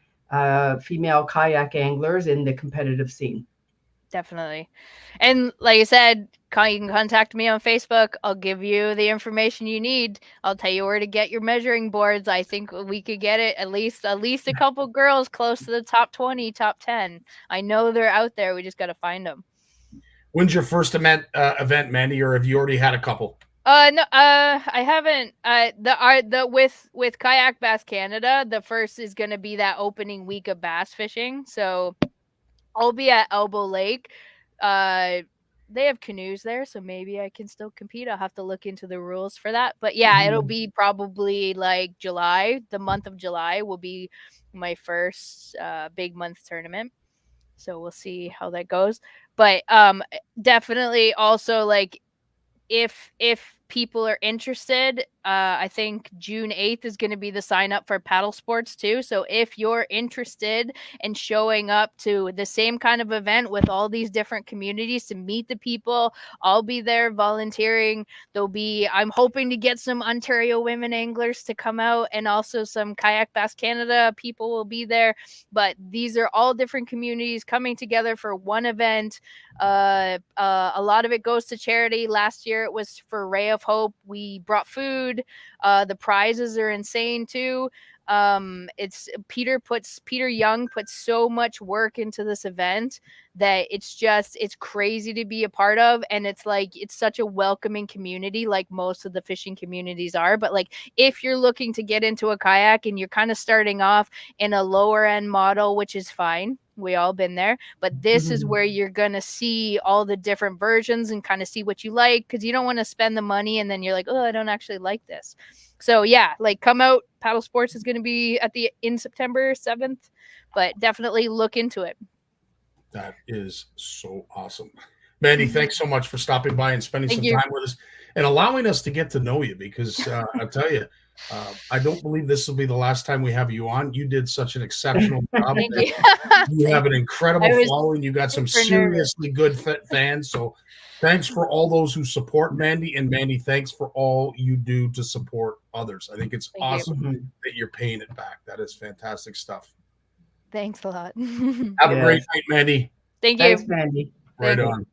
female kayak anglers in the competitive scene. Definitely. And like I said, you can contact me on Facebook. I'll give you the information you need. I'll tell you where to get your measuring boards. I think we could get it at least a couple girls close to the top 20, top 10. I know they're out there. We just got to find them. When's your first event, Mandy, or have you already had a couple? No, I haven't. The with Kayak Bass Canada, the first is going to be that opening week of bass fishing. So I'll be at Elbow Lake. They have canoes there, so maybe I can still compete. I'll have to look into the rules for that. But yeah, it'll be probably like July. The month of July will be my first big month tournament. So we'll see how that goes. But definitely also like if people are interested, I think June 8th is going to be the sign up for paddle sports too. So if you're interested in showing up to the same kind of event with all these different communities to meet the people, I'll be there volunteering. I'm hoping to get some Ontario women anglers to come out, and also some Kayak Bass Canada people will be there. But these are all different communities coming together for one event. A lot of it goes to charity. Last year it was for Ray of Hope. We brought food. The prizes are insane too. It's Peter Young puts so much work into this event that it's crazy to be a part of. And it's such a welcoming community, like most of the fishing communities are. But like, if you're looking to get into a kayak and you're kind of starting off in a lower end model, which is fine, we all been there, but this is where you're gonna see all the different versions and kind of see what you like, because you don't want to spend the money and then you're like, oh, I don't actually like this. So yeah, like, come out. Paddle sports is going to be in September 7th, but definitely look into it. That is so awesome. Mandy, thanks so much for stopping by and spending some time with us and allowing us to get to know you, because I'll tell you, I don't believe this will be the last time we have you on. You did such an exceptional job. You have an incredible following. You got some seriously good fans. So thanks for all those who support Mandy. And Mandy, thanks for all you do to support others. I think it's awesome that you're paying it back. That is fantastic stuff. Thanks a lot. Have a great night, Mandy. Thank you. Thanks, Mandy. Right on.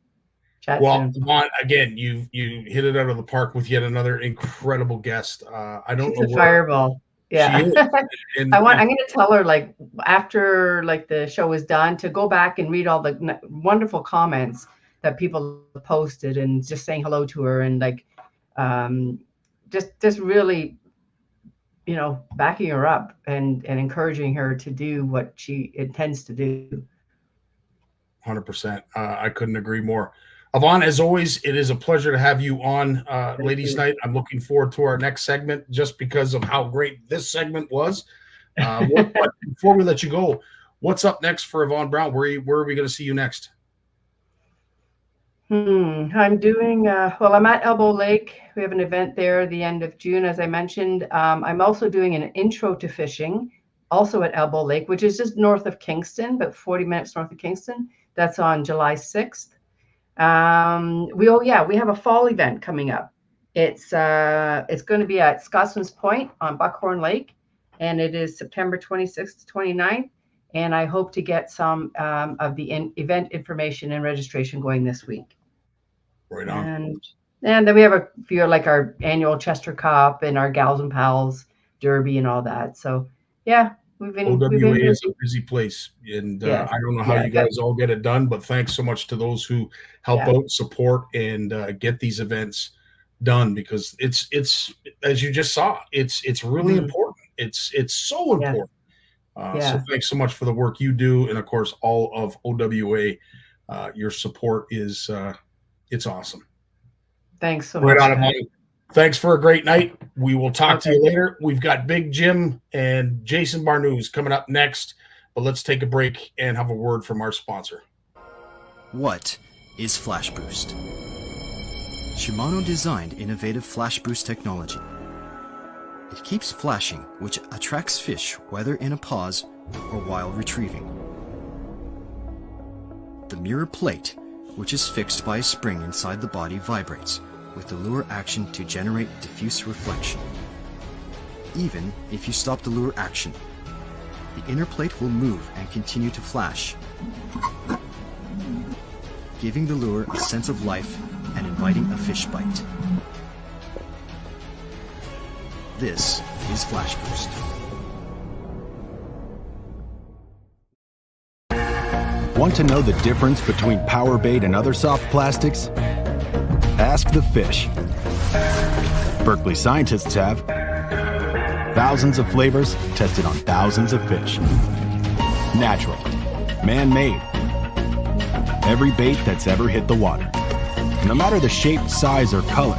Well, Yvonne, again, you hit it out of the park with yet another incredible guest. I don't know. Fireball. Yeah. I'm going to tell her, like, after like the show is done, to go back and read all the wonderful comments that people posted and just saying hello to her, and like just really, backing her up and encouraging her to do what she intends to do. 100%. I couldn't agree more. Yvonne, as always, it is a pleasure to have you on Ladies Night. I'm looking forward to our next segment just because of how great this segment was. Before we let you go, what's up next for Yvonne Brown? Where are we going to see you next? I'm doing, I'm at Elbow Lake. We have an event there the end of June, as I mentioned. I'm also doing an intro to fishing, also at Elbow Lake, which is just north of Kingston, but 40 minutes north of Kingston. That's on July 6th. We have a fall event coming up. It's going to be at Scotsman's Point on Buckhorn Lake, and it is September 26th to 29th. And I hope to get some of the event information and registration going this week. Right on. And then we have a few, like our annual Chester Cup and our Gals and Pals Derby and all that. So yeah, OWA is a busy place, and I don't know how you guys all get it done, but thanks so much to those who help out, support, and get these events done, because it's as you just saw, it's really important. It's so important. So thanks so much for the work you do, and of course all of OWA. Your support is it's awesome. Thanks so much. Right on, buddy. Thanks for a great night. We will talk to you later. We've got Big Jim and Jason Barnucz coming up next, but let's take a break and have a word from our sponsor. What is Flash Boost? Shimano designed innovative Flash Boost technology. It keeps flashing, which attracts fish whether in a pause or while retrieving. The mirror plate, which is fixed by a spring inside the body, vibrates with the lure action to generate diffuse reflection. Even if you stop the lure action, the inner plate will move and continue to flash, giving the lure a sense of life and inviting a fish bite. This is Flash Boost. Want to know the difference between power bait and other soft plastics? Ask the fish. Berkeley scientists have thousands of flavors tested on thousands of fish. Natural, man-made, every bait that's ever hit the water. No matter the shape, size, or color,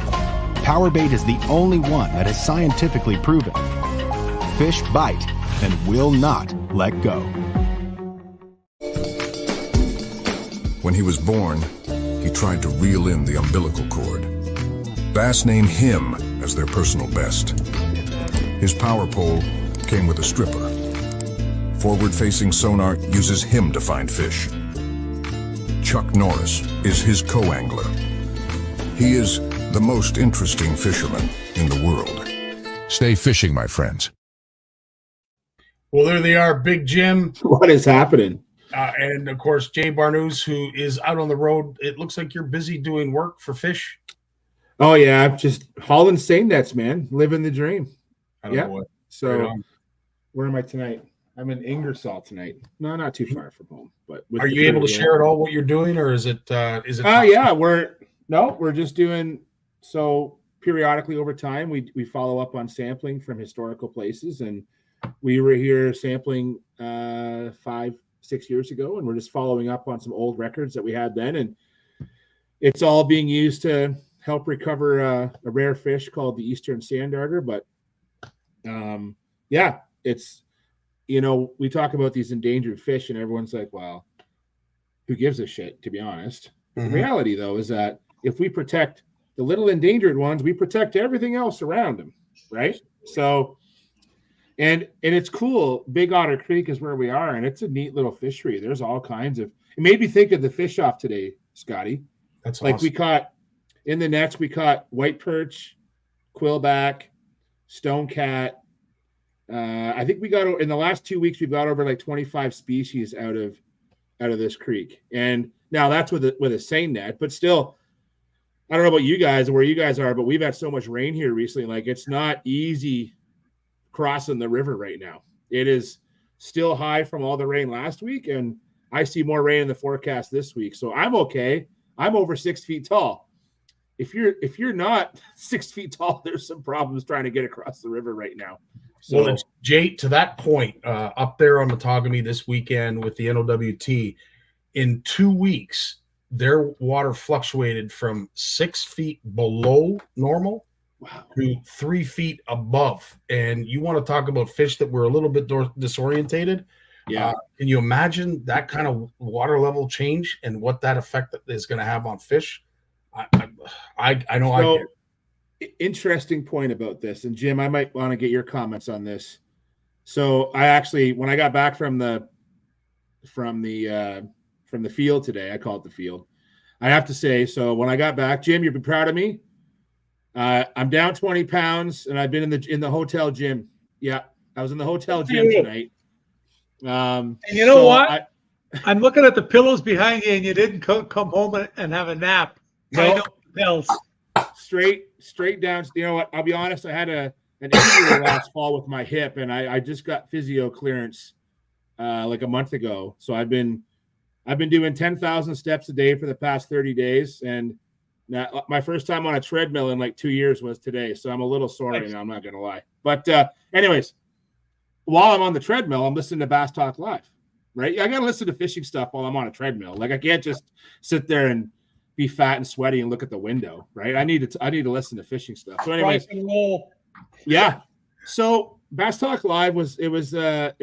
Power Bait is the only one that is scientifically proven. Fish bite and will not let go. When he was born, he tried to reel in the umbilical cord. Bass named him as their personal best. His power pole came with a stripper. Forward-facing sonar uses him to find fish. Chuck Norris is his co-angler. He is the most interesting fisherman in the world. Stay fishing, my friends. Well, there they are, Big Jim. What is happening? And, of course, Jay Barnucz, who is out on the road. It looks like you're busy doing work for fish. Oh, yeah. I'm just hauling seine nets, man. Living the dream. I don't know what. So, Right on. where am I tonight? I'm in Ingersoll tonight. No, not too far from home. But Are you able to share at all what you're doing, or is it? Yeah, we're just doing so periodically over time. We follow up on sampling from historical places, and we were here sampling 5-6 years ago, and we're just following up on some old records that we had then, and it's all being used to help recover a rare fish called the Eastern Sand Darter. But it's, we talk about these endangered fish and everyone's like, well, who gives a shit, to be honest. The reality, though, is that if we protect the little endangered ones, we protect everything else around them, right? So, and it's cool. Big Otter Creek is where we are, and it's a neat little fishery. There's all kinds of, it made me think of the fish off today, Scotty. That's like awesome. We caught, in the nets, we caught white perch, quillback, stonecat. I think we got, in the last 2 weeks, we've got over like 25 species out of this creek. And now that's with a seine net, but still, I don't know about you guys and where you guys are, but we've had so much rain here recently. Like, it's not easy crossing the river right now. It is still high from all the rain last week, and I see more rain in the forecast this week. So I'm okay. I'm over 6 feet tall. If you're not 6 feet tall, there's some problems trying to get across the river right now. So, well, Jay, to that point, up there on Matagami this weekend with the NOWT, in 2 weeks, their water fluctuated from 6 feet below normal to 3 feet above. And you want to talk about fish that were a little bit disorientated? Yeah. Can you imagine that kind of water level change and what that effect is going to have on fish? I know. So, interesting point about this, and Jim, I might want to get your comments on this. So I actually, when I got back from the field today, I call it the field, I have to say, so when I got back, Jim, you'd be proud of me. I'm down 20 pounds, and I've been in the hotel gym. Yeah, I was in the hotel gym tonight. And you know what? I'm looking at the pillows behind you, and you didn't come home and have a nap. No. Pills. Straight down. You know what? I'll be honest. I had an injury last fall with my hip, and I just got physio clearance like a month ago. So I've been doing 10,000 steps a day for the past 30 days, and now my first time on a treadmill in like 2 years was today. So I'm a little sore right now. I'm not gonna lie. But anyways, while I'm on the treadmill, I'm listening to Bass Talk Live. Right? I gotta listen to fishing stuff while I'm on a treadmill. Like, I can't just sit there and be fat and sweaty and look at the window, right? I need to listen to fishing stuff. So anyways, yeah. So Bass Talk Live was they do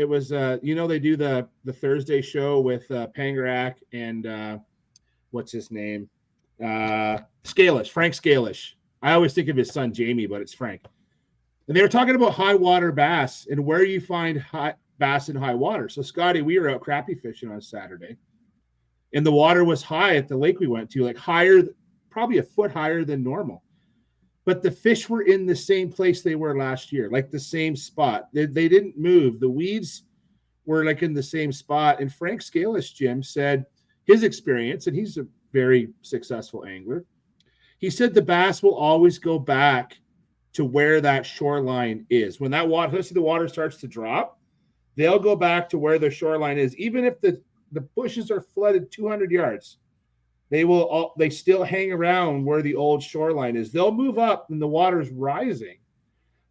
the Thursday show with Pangarak and what's his name? Scalish, Frank Scalish. I always think of his son Jamie, but it's Frank. And they were talking about high water bass and where you find bass in high water. So Scotty, we were out crappie fishing on Saturday. And the water was high at the lake we went to, like higher, probably a foot higher than normal. But the fish were in the same place they were last year, like the same spot. They didn't move. The weeds were like in the same spot. And Frank Scalish, Jim, said his experience, and he's a very successful angler. He said the bass will always go back to where that shoreline is. When that water, let's say the water starts to drop, they'll go back to where the shoreline is, even if the bushes are flooded 200 yards. they still hang around where the old shoreline is. They'll move up and the water's rising.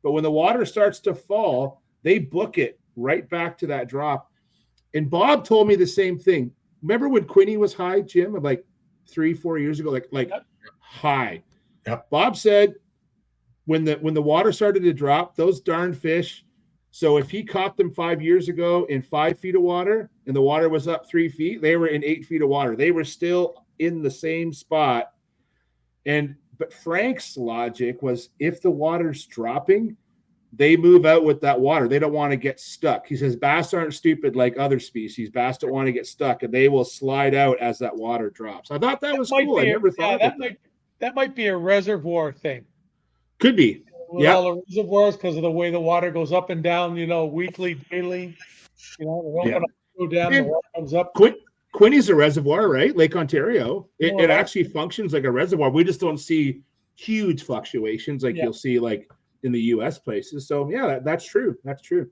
But when the water starts to fall, they book it right back to that drop. And Bob told me the same thing. Remember when Quinny was high, Jim, like 3-4 years ago, like high. Yep. Bob said when the water started to drop, those darn fish. So if he caught them 5 years ago in 5 feet of water and the water was up 3 feet, they were in 8 feet of water. They were still in the same spot. But Frank's logic was if the water's dropping, they move out with that water. They don't want to get stuck. He says bass aren't stupid like other species. Bass don't want to get stuck, and they will slide out as that water drops. I thought that was cool. I never thought of that. That might be a reservoir thing. Could be. With all the reservoirs because of the way the water goes up and down, weekly, daily. The water go down, the water comes up. Quinny's a reservoir, right? Lake Ontario. It actually functions like a reservoir. We just don't see huge fluctuations like you'll see like in the U.S. places. So that's true. That's true.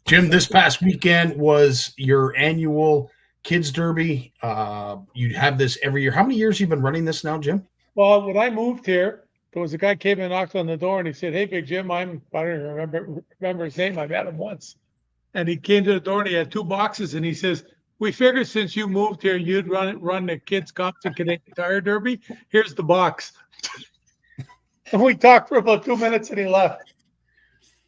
Jim, this past weekend was your annual Kids Derby. You have this every year. How many years have you been running this now, Jim? Well, when I moved here, there was a guy came and knocked on the door and he said, "Hey, Big Jim, I don't remember his name. I met him once." And he came to the door and he had 2 boxes and he says, "We figured since you moved here, you'd run the Kids Compton Canadian Tire Derby. Here's the box." And we talked for about 2 minutes and he left.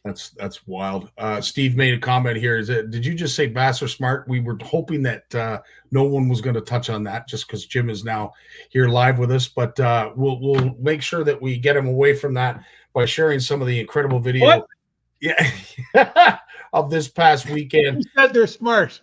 That's wild. Steve made a comment here. Did you just say bass are smart? We were hoping that no one was going to touch on that just because Jim is now here live with us. But we'll make sure that we get him away from that by sharing some of the incredible video of this past weekend. Who said they're smart?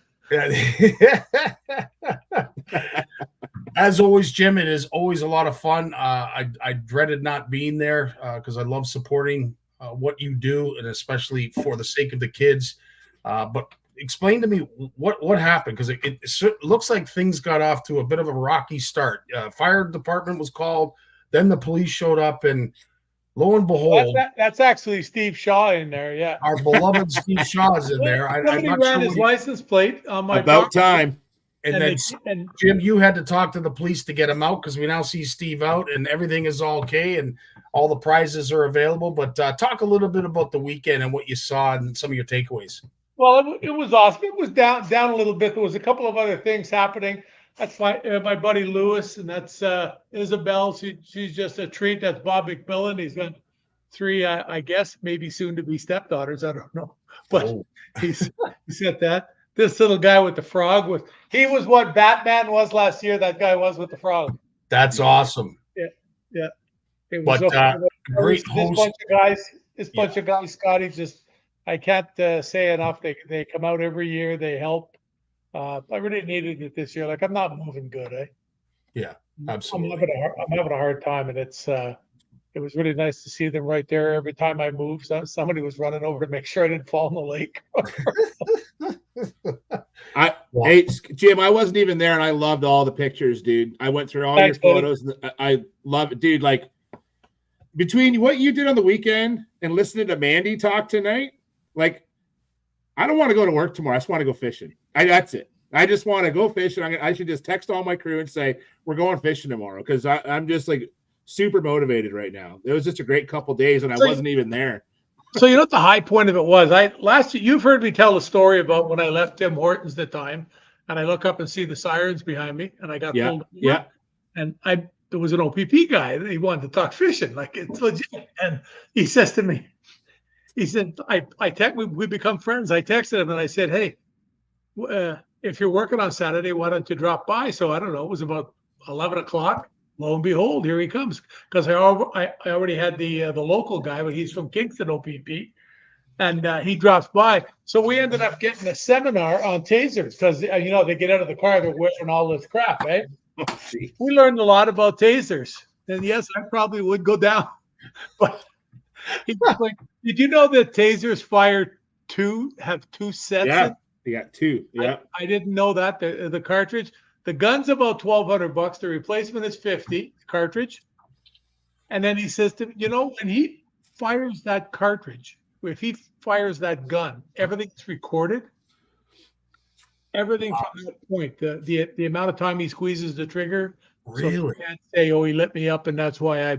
As always, Jim, it is always a lot of fun. I dreaded not being there because I love supporting what you do, and especially for the sake of the kids. But explain to me what happened, because it looks like things got off to a bit of a rocky start. Fire department was called, then the police showed up, and lo and behold, that's actually Steve Shaw in there. Yeah, our beloved Steve Shaw is in there. Somebody ran his license plate on my about time. And then, Jim, you had to talk to the police to get him out because we now see Steve out and everything is all okay and all the prizes are available. But talk a little bit about the weekend and what you saw and some of your takeaways. Well, it was awesome. It was down a little bit. There was a couple of other things happening. That's my buddy Lewis, and that's Isabel. She's just a treat. That's Bob McMillan. He's got 3, I guess, maybe soon to be stepdaughters. I don't know, but he said that. This little guy with the frog he was what Batman was last year. That guy was with the frog. That's awesome. Yeah. It was great host. This bunch of guys, Scottie, just I can't say enough. They come out every year. They help. I really needed it this year. Like I'm not moving good, eh? Yeah, absolutely. I'm having a hard time, and it was really nice to see them right there. Every time I moved, somebody was running over to make sure I didn't fall in the lake. Hey, Jim, I wasn't even there, and I loved all the pictures, dude. I went through all your photos, and I love it, dude. Like between what you did on the weekend and listening to Mandy talk tonight, like I don't want to go to work tomorrow. I just want to go fishing. That's it. I just want to go fishing. I should just text all my crew and say we're going fishing tomorrow because I'm just like super motivated right now. It was just a great couple days, and I wasn't even there. So you know what the high point of it was? Last year you've heard me tell a story about when I left Tim Hortons the time, and I look up and see the sirens behind me, and I got pulled. Yeah. And there was an OPP guy that he wanted to talk fishing, like it's legit. And he says to me, he said, we become friends. I texted him and I said, "Hey, if you're working on Saturday, why don't you drop by?" So I don't know. It was about 11 o'clock. Lo and behold, here he comes. Because I already had the local guy, but he's from Kingston OPP, and he drops by. So we ended up getting a seminar on tasers because they get out of the car, they're wearing all this crap, eh? We learned a lot about tasers, and yes, I probably would go down. But he's like, "Did you know that tasers have 2 sets?" Yeah, they got 2. Yeah, I didn't know that the cartridge. The gun's about $1,200. The replacement is $50 cartridge. And then he says to me, when he fires that cartridge, if he fires that gun, everything's recorded. Everything from that point, the amount of time he squeezes the trigger, So Really? you can't say, "Oh, he lit me up," and that's why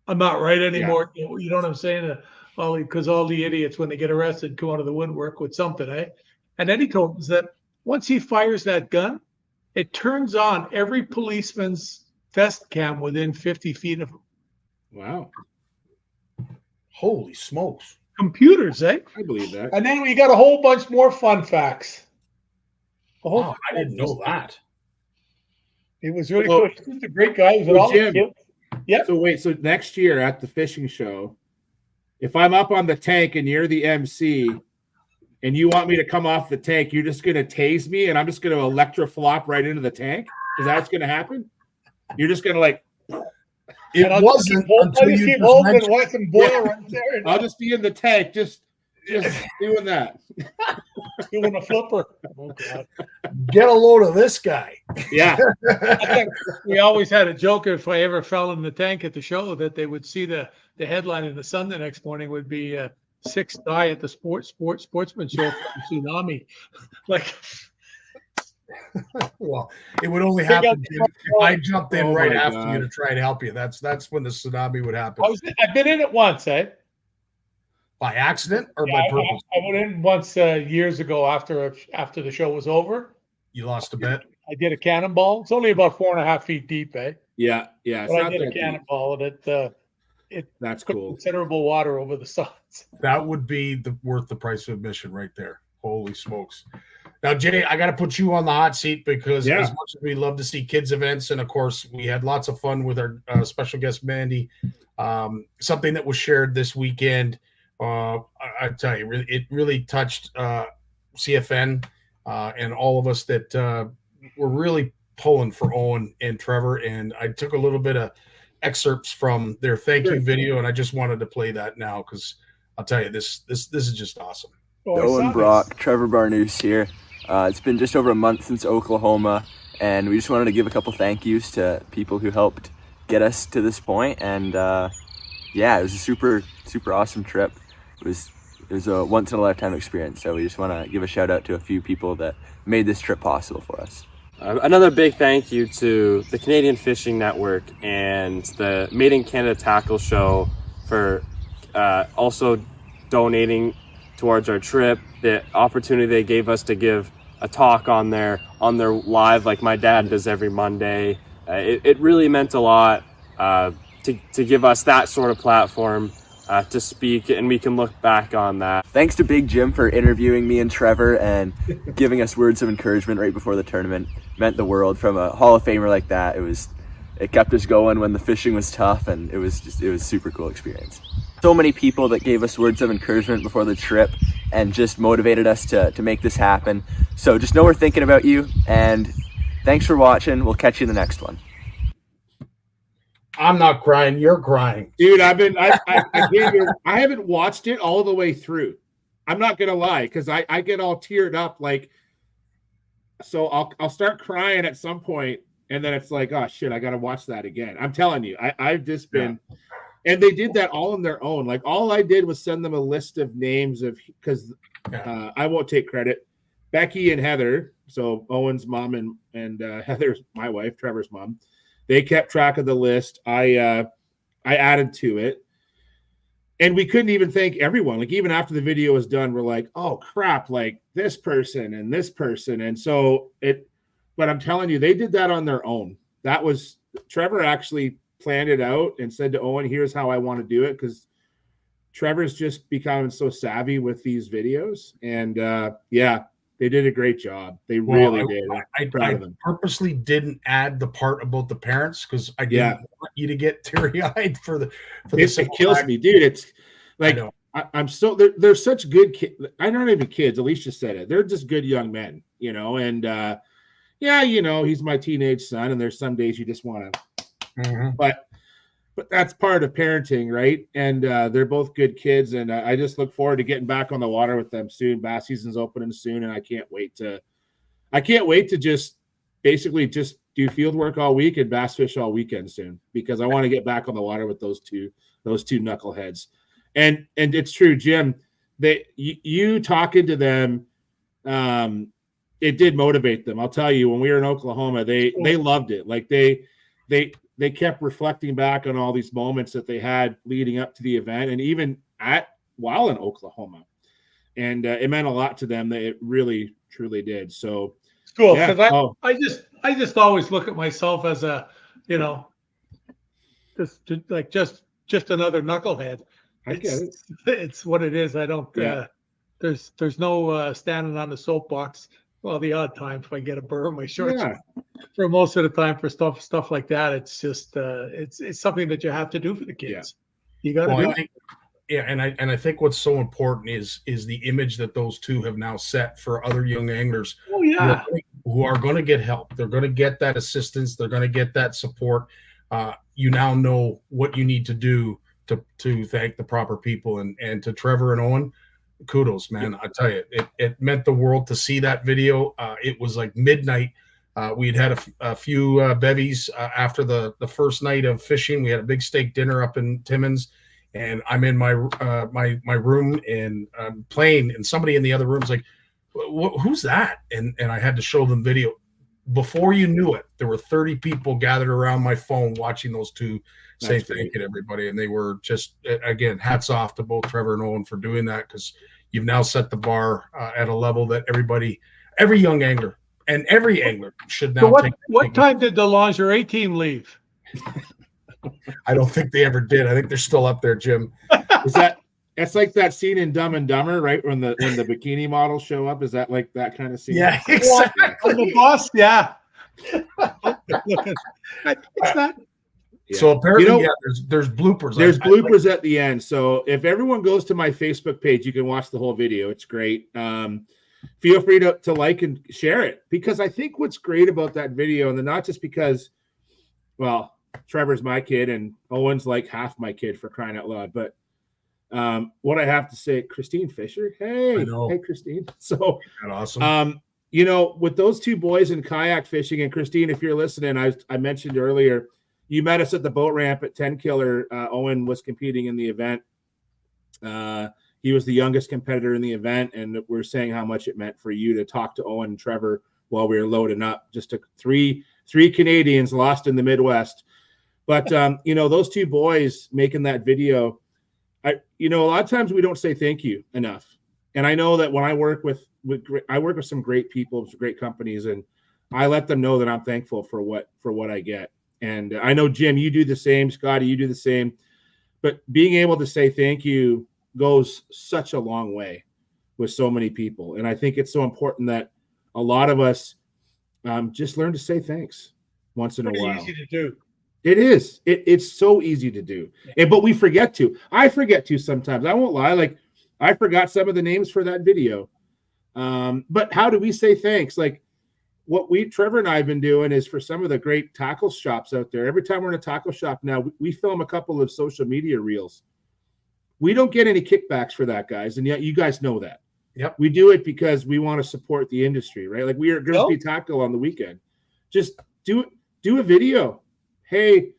I'm not right anymore. You know what I'm saying? Because all the idiots, when they get arrested, come out of the woodwork with something, eh? And then he told us that once he fires that gun, it turns on every policeman's vest cam within 50 feet of him. Wow. Holy smokes. Computers, eh? I believe that. And then we got a whole bunch more fun facts. Wow, I didn't know that. It was really cool. He's a great guy. He was all Jim, the kids. Yep. So wait, so next year at the fishing show, if I'm up on the tank and you're the MC and you want me to come off the tank, you're just going to tase me and I'm just going to electroflop right into the tank? Is that what's going to happen? You're just going to like... It wasn't until you just mentioned watch them boil right there. I'll just be in the tank, just doing that. Doing a flipper. Oh, God. Get a load of this guy. Yeah. We always had a joke if I ever fell in the tank at the show that they would see the headline in the Sun the next morning would be 6 die at the sportsman show from tsunami. Like, well, it would only happen if I jumped in right after you to try and help you. That's when the tsunami would happen. I've been in it once, eh? By accident or by purpose? I went in once years ago after the show was over. You lost a bet? I did a cannonball. It's only about 4.5 feet deep, eh? Yeah. But I did a cannonball, and that's cool. Considerable water over the sides. That would be worth the price of admission right there. Holy smokes. Now, Jay, I got to put you on the hot seat because as much as we love to see kids events, and of course we had lots of fun with our special guest, Mandy, something that was shared this weekend, I tell you, it really touched CFN and all of us that were really pulling for Owen and Trevor. And I took a little bit of excerpts from their thank you video, and I just wanted to play that now because I'll tell you, this is just awesome. Owen Brock, Trevor Barnucz here. It's been just over a month since Oklahoma, and we just wanted to give a couple thank yous to people who helped get us to this point. And yeah, it was a super awesome trip. It was a once in a lifetime experience. So we just want to give a shout out to a few people that made this trip possible for us. Another big thank you to the Canadian Fishing Network and the Made in Canada Tackle Show for also donating towards our trip, the opportunity they gave us to give a talk on their live like my dad does every Monday. It really meant a lot to give us that sort of platform to speak, and we can look back on that. Thanks to Big Jim for interviewing me and Trevor and giving us words of encouragement right before the tournament. Meant the world. From a Hall of Famer like that, it kept us going when the fishing was tough, and it was a super cool experience. So many people that gave us words of encouragement before the trip and just motivated us to make this happen. So just know we're thinking about you, and thanks for watching. We'll catch you in the next one. I'm not crying. You're crying. Dude, I haven't watched it all the way through. I'm not going to lie, because I get all teared up. Like, so I'll start crying at some point, and then it's like, oh, shit, I got to watch that again. I'm telling you, I've just been... Yeah. And they did that all on their own. Like, all I did was send them a list of names because I won't take credit. Becky and Heather, so Owen's mom and Heather's my wife, Trevor's mom, they kept track of the list. I added to it. And we couldn't even thank everyone. Like, even after the video was done, we're like, oh, crap, like this person and this person. And so but I'm telling you, they did that on their own. That was, Trevor actually planned it out and said to Owen, here's how I want to do it, because Trevor's just becoming so savvy with these videos. And yeah, they did a great job. They really did. I purposely didn't add the part about the parents because I didn't want you to get teary-eyed for the it kills me, dude. It's like I'm so they're such good kids. I don't even kids. Alicia said it. They're just good young men, you know. And yeah, you know, he's my teenage son, and there's some days you just want to. But that's part of parenting, right? And they're both good kids, and I just look forward to getting back on the water with them soon. Bass season's opening soon, and I can't wait to just basically just do field work all week and bass fish all weekend soon, because I want to get back on the water with those two knuckleheads. And it's true, Jim. You talking to them, it did motivate them. I'll tell you, when we were in Oklahoma, they loved it. Like they kept reflecting back on all these moments that they had leading up to the event, and even while in Oklahoma, and it meant a lot to them. That it really truly did. So it's cool yeah. because I just always look at myself as a, you know, just another knucklehead. I get it. It's what it is. I don't. Yeah. There's no standing on the soapbox. Well, the odd time if I get a burr on my shorts. Yeah. For most of the time, for stuff like that, it's just it's something that you have to do for the kids. You got to do it. And I think what's so important is the image that those two have now set for other young anglers. Oh yeah, who are going to get help. They're going to get that assistance. They're going to get that support. You now know what you need to do to thank the proper people. And to Trevor and Owen, kudos, man. I tell you, it meant the world to see that video. It was like midnight. We'd had a few bevies after the first night of fishing. We had a big steak dinner up in Timmins, and I'm in my room and I'm playing, and somebody in the other room's like, "Who's that?" And I had to show them video. Before you knew it, there were 30 people gathered around my phone watching those two say thank you to everybody. And they were just, again, hats off to both Trevor and Owen for doing that, because you've now set the bar at a level that every young angler and every angler should now so take. What time did the lingerie team leave? I don't think they ever did. I think they're still up there, Jim. That's like that scene in Dumb and Dumber, right? When the bikini models show up. Is that like that kind of scene? Yeah, exactly. The boss, yeah. It's not. Yeah. So apparently, there's bloopers. There's bloopers at the end. So if everyone goes to my Facebook page, you can watch the whole video. It's great. Feel free to like and share it, because I think what's great about that video, and not just because, well, Trevor's my kid and Owen's like half my kid, for crying out loud, but what I have to say, Christine Fisher, hey Christine. So awesome. With those two boys in kayak fishing, and Christine, if you're listening, I mentioned earlier, you met us at the boat ramp at 10 Killer. Owen was competing in the event. He was the youngest competitor in the event, and we're saying how much it meant for you to talk to Owen and Trevor while we were loading up. Just took three Canadians lost in the Midwest. But those two boys making that video, a lot of times we don't say thank you enough. And I know that when I work with some great people, some great companies, and I let them know that I'm thankful for what I get. And I know, Jim, you do the same. Scottie, you do the same. But being able to say thank you goes such a long way with so many people. And I think it's so important that a lot of us just learn to say thanks once in a while. Easy to do. It is. It's so easy to do. But we forget to. I forget to sometimes. I won't lie. Like, I forgot some of the names for that video. But how do we say thanks? Like, what Trevor and I have been doing is, for some of the great tackle shops out there, every time we're in a tackle shop now, we film a couple of social media reels. We don't get any kickbacks for that, guys. And yet you guys know that. Yep. We do it because we want to support the industry, right? Like, we are at Grimsby Tackle on the weekend. Just do a video. Hey,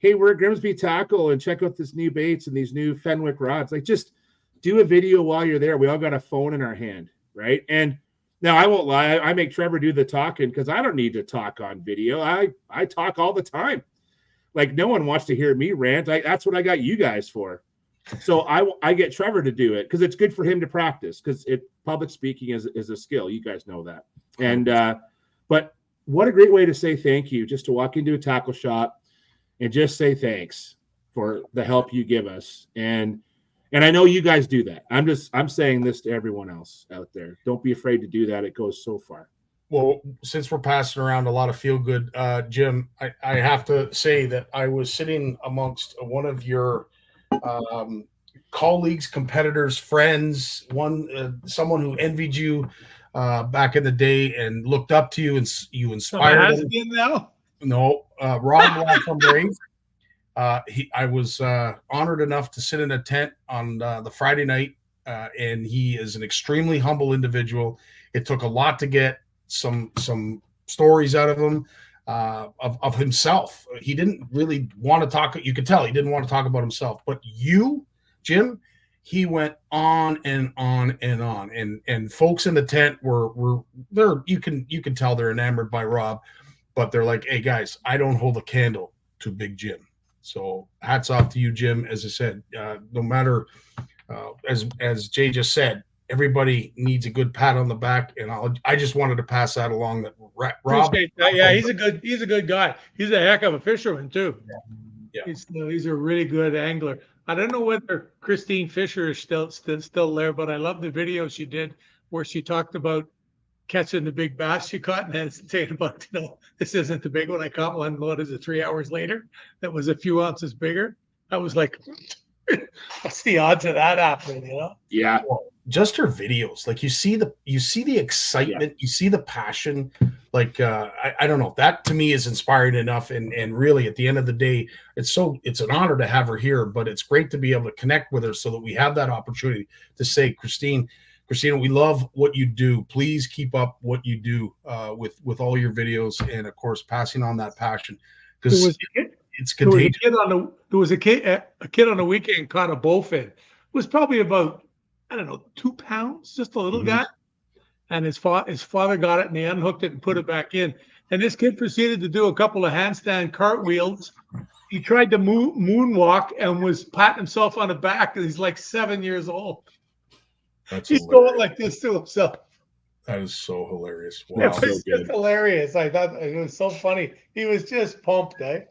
we're at Grimsby Tackle, and check out this new baits and these new Fenwick rods. Like, just do a video while you're there. We all got a phone in our hand, right? And now, I won't lie. I make Trevor do the talking, because I don't need to talk on video. I talk all the time. Like, no one wants to hear me rant. That's what I got you guys for. So I get Trevor to do it, because it's good for him to practice, because public speaking is a skill. You guys know that. And but what a great way to say thank you, just to walk into a tackle shop and just say thanks for the help you give us. And I know you guys do that. I'm saying this to everyone else out there. Don't be afraid to do that. It goes so far. Well, since we're passing around a lot of feel good, Jim, I have to say that I was sitting amongst one of your colleagues, competitors, friends, someone who envied you back in the day and looked up to you, and you inspired him. Now? No, Rob from Brave. I was honored enough to sit in a tent on the Friday night, and he is an extremely humble individual. It took a lot to get some stories out of him, of himself. He didn't really want to talk. You could tell he didn't want to talk about himself. But you, Jim, he went on and on and on. And folks in the tent were there. You can tell they're enamored by Rob. but they're like, hey guys, I don't hold a candle to Big Jim. So hats off to you, Jim. As I said, no matter, as Jay just said, everybody needs a good pat on the back, and I just wanted to pass that along. That Rob, yeah, he's a good guy. He's a heck of a fisherman too. Yeah. He's a really good angler. I don't know whether Christine Fisher is still there, but I love the video she did where she talked about catching the big bass she caught and then saying about, this isn't the big one. I caught one, what is it, 3 hours later? That was a few ounces bigger. I was like, what's the odds of that happening, Yeah. Well, just her videos, like you see the excitement, you see the passion. Like I don't know, that to me is inspiring enough. And really at the end of the day, it's an honor to have her here, but it's great to be able to connect with her so that we have that opportunity to say, Christina, we love what you do. Please keep up what you do with all your videos, and of course passing on that passion, because it's contagious. There was a kid on the weekend caught a bowfin. It was probably about, I don't know, 2 pounds, just a little guy. And his father got it and they unhooked it and put it back in. And this kid proceeded to do a couple of handstand cartwheels. He tried to moonwalk and was patting himself on the back, and he's like 7 years old. He's going like this to himself. That is so hilarious. Wow. It was just hilarious. I thought it was so funny. He was just pumped, eh?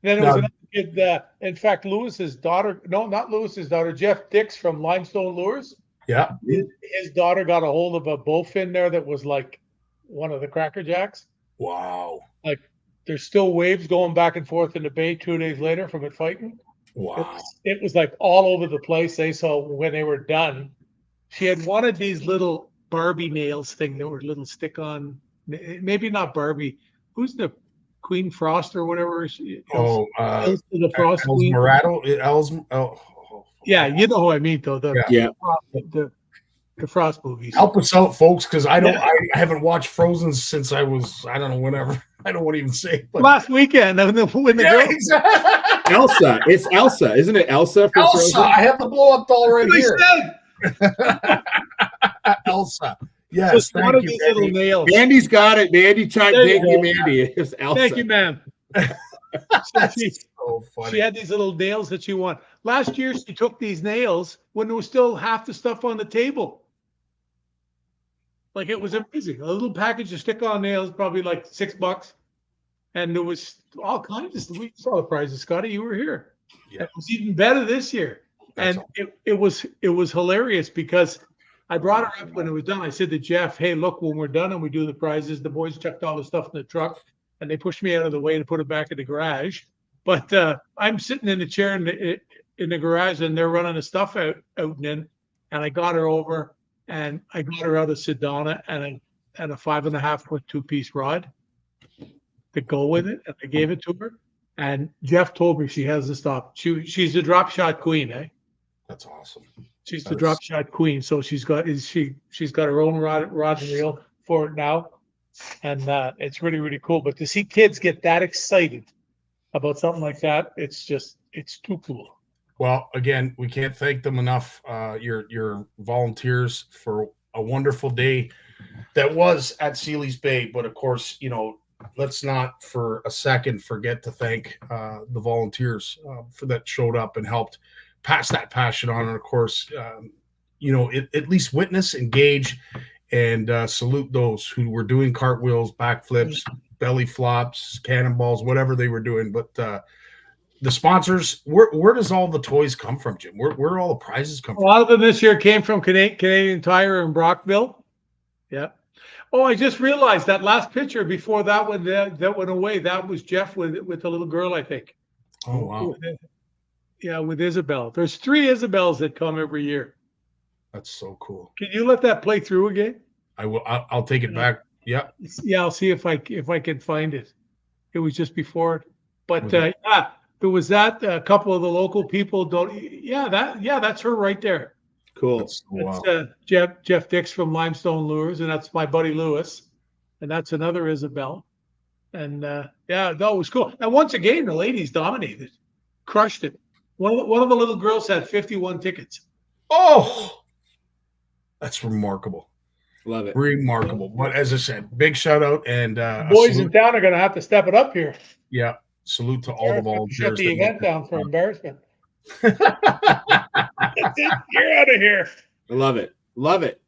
Then there was another kid, in fact, Lewis's daughter, no, not Lewis's daughter, Jeff Dix from Limestone Lures. Yeah. His daughter got a hold of a bowfin there that was like one of the Cracker Jacks. Wow. Like there's still waves going back and forth in the bay 2 days later from it fighting. Wow. It was like all over the place. They saw when they were done. She had one of these little Barbie nails thing that were little stick on, maybe not Barbie. Who's the Queen Frost or whatever? Els Frost Queen. Murato. Yeah, you know who I mean, though. The Frost movies. Help us out, folks, because I haven't watched Frozen since I was, I don't know, whenever. I don't want to even say. But last weekend when the girl. Exactly. Elsa. It's Elsa, isn't it? Elsa from Elsa. Frozen? I have the blow up doll right here. Elsa. Yes. Just one of these little nails. Andy's got it. Andy tried. Thank you, Andy. It's Elsa. Thank you, ma'am. So funny. She had these little nails that she won. Last year, she took these nails when there was still half the stuff on the table. Like, it was amazing. A little package of stick-on nails, probably like $6. And there was all kinds of stuff. We saw the prizes, Scottie. You were here. Yeah. It was even better this year. And it was hilarious because I brought her up when it was done. I said to Jeff, hey, look, when we're done and we do the prizes, the boys chucked all the stuff in the truck and they pushed me out of the way to put it back in the garage. But I'm sitting in the chair in the garage and they're running the stuff out and in. And I got her over and I got her out of Sedona and a 5.5 foot 2-piece rod to go with it. And I gave it to her. And Jeff told me she has to stop. She's the drop shot queen, eh? That's awesome. She's the drop shot queen. So she's got her own rod and reel for it now. And it's really, really cool. But to see kids get that excited about something like that, it's too cool. Well, again, we can't thank them enough, your volunteers, for a wonderful day that was at Sealy's Bay. But of course, let's not for a second forget to thank the volunteers for that showed up and helped pass that passion on. And of course, at least witness, engage, and salute those who were doing cartwheels, backflips, belly flops, cannonballs, whatever they were doing. But the sponsors, where does all the toys come from, Jim? Where do all the prizes come from? A lot of them this year came from Canadian Tire in Brockville. Yeah. Oh, I just realized that last picture before that one that went away. That was Jeff with the little girl, I think. Oh, wow. Yeah, with Isabel. There's 3 Isabels that come every year. That's so cool. Can you let that play through again? I will. I'll take it back. Yeah. Yeah, I'll see if I can find it. It was just before it. But yeah, there was that. A couple of the local people don't. Yeah, that's her right there. Cool. That's Jeff Dix from Limestone Lures, and that's my buddy Lewis, and that's another Isabel. And yeah, that was cool. And once again, the ladies dominated, crushed it. One of the little girls had 51 tickets. Oh, that's remarkable. Love it. Remarkable. But as I said, big shout out and a Boys in salute. town are going to have to step it up here. Yeah, salute to all the Shut volunteers. the that event make down for this embarrassment. That's it. You're out of here. I love it. Love it.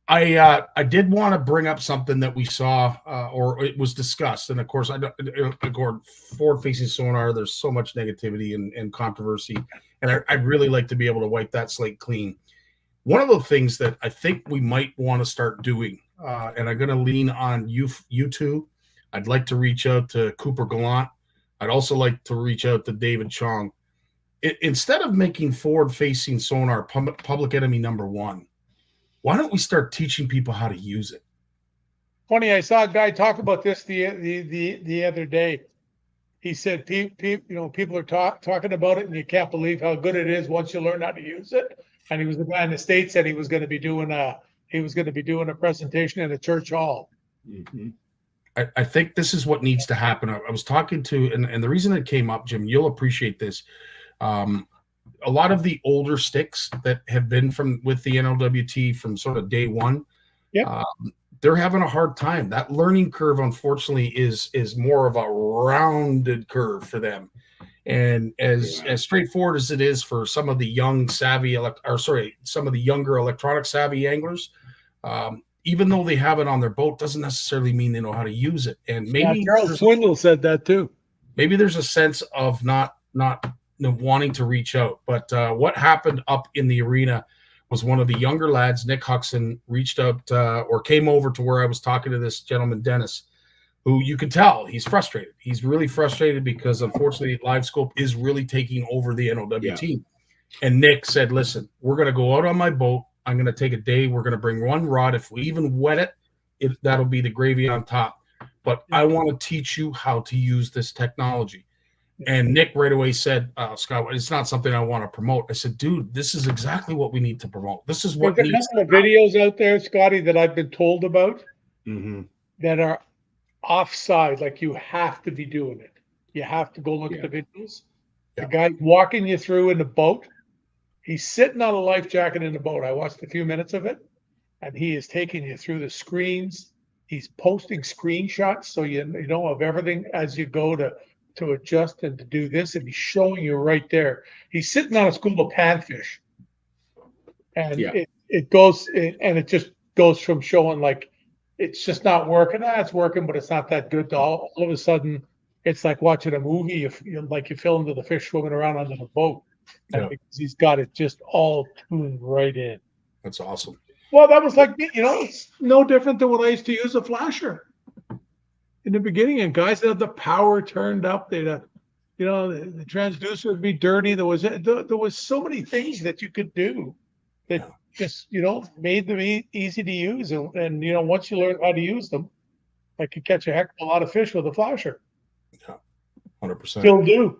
I did want to bring up something that we saw or it was discussed, and of course I don't forward-facing sonar. There's so much negativity and controversy, and I'd really like to be able to wipe that slate clean. One of the things that I think we might want to start doing, and I'm going to lean on you two. I'd like to reach out to Cooper Gallant. I'd also like to reach out to David Chong. Instead of making forward-facing sonar public enemy number one, why don't we start teaching people how to use it? Funny, I saw a guy talk about this the other day. He said, people are talking about it, and you can't believe how good it is once you learn how to use it. And he was the guy in the States said he was going to be doing a presentation in a church hall. Mm-hmm. I think this is what needs to happen. I was talking to, and the reason it came up, Jim, you'll appreciate this. A lot of the older sticks that have been with the NLWT from sort of day one, they're having a hard time. That learning curve, unfortunately, is more of a rounded curve for them. And as straightforward as it is for some of the young some of the younger electronic savvy anglers, even though they have it on their boat, doesn't necessarily mean they know how to use it. And maybe Charles Swindle said that too. Maybe there's a sense of not wanting to reach out. But what happened up in the arena was one of the younger lads, Nick Huxon, reached out or came over to where I was talking to this gentleman, Dennis, who you can tell he's frustrated. He's really frustrated because, unfortunately, LiveScope is really taking over the NLWT. Yeah. And Nick said, listen, we're going to go out on my boat. I'm going to take a day. We're going to bring one rod. If we even wet it, that'll be the gravy on top. But I want to teach you how to use this technology. And Nick right away said, Scott, it's not something I want to promote. I said, dude, this is exactly what we need to promote. This is what there's a couple of videos out there, Scotty, that I've been told about that are offside. Like you have to be doing it. You have to go look at the videos. The guy walking you through in the boat, he's sitting on a life jacket in the boat. I watched a few minutes of it, and he is taking you through the screens. He's posting screenshots so you know of everything as you go to adjust and to do this, and he's showing you right there. He's sitting on a school of panfish, and it just goes from showing like it's just not working. It's working, but it's not that good. To all of a sudden, it's like watching a movie. You feel into the fish swimming around under the boat, and because he's got it just all tuned right in. That's awesome. Well, that was like it's no different than when I used to use a flasher in the beginning, and guys that had the power turned up, they'd the transducer would be dirty. There was so many things that you could do that just made them easy to use, and once you learn how to use them, I could catch a heck of a lot of fish with a flasher. Yeah, 100%. Still do.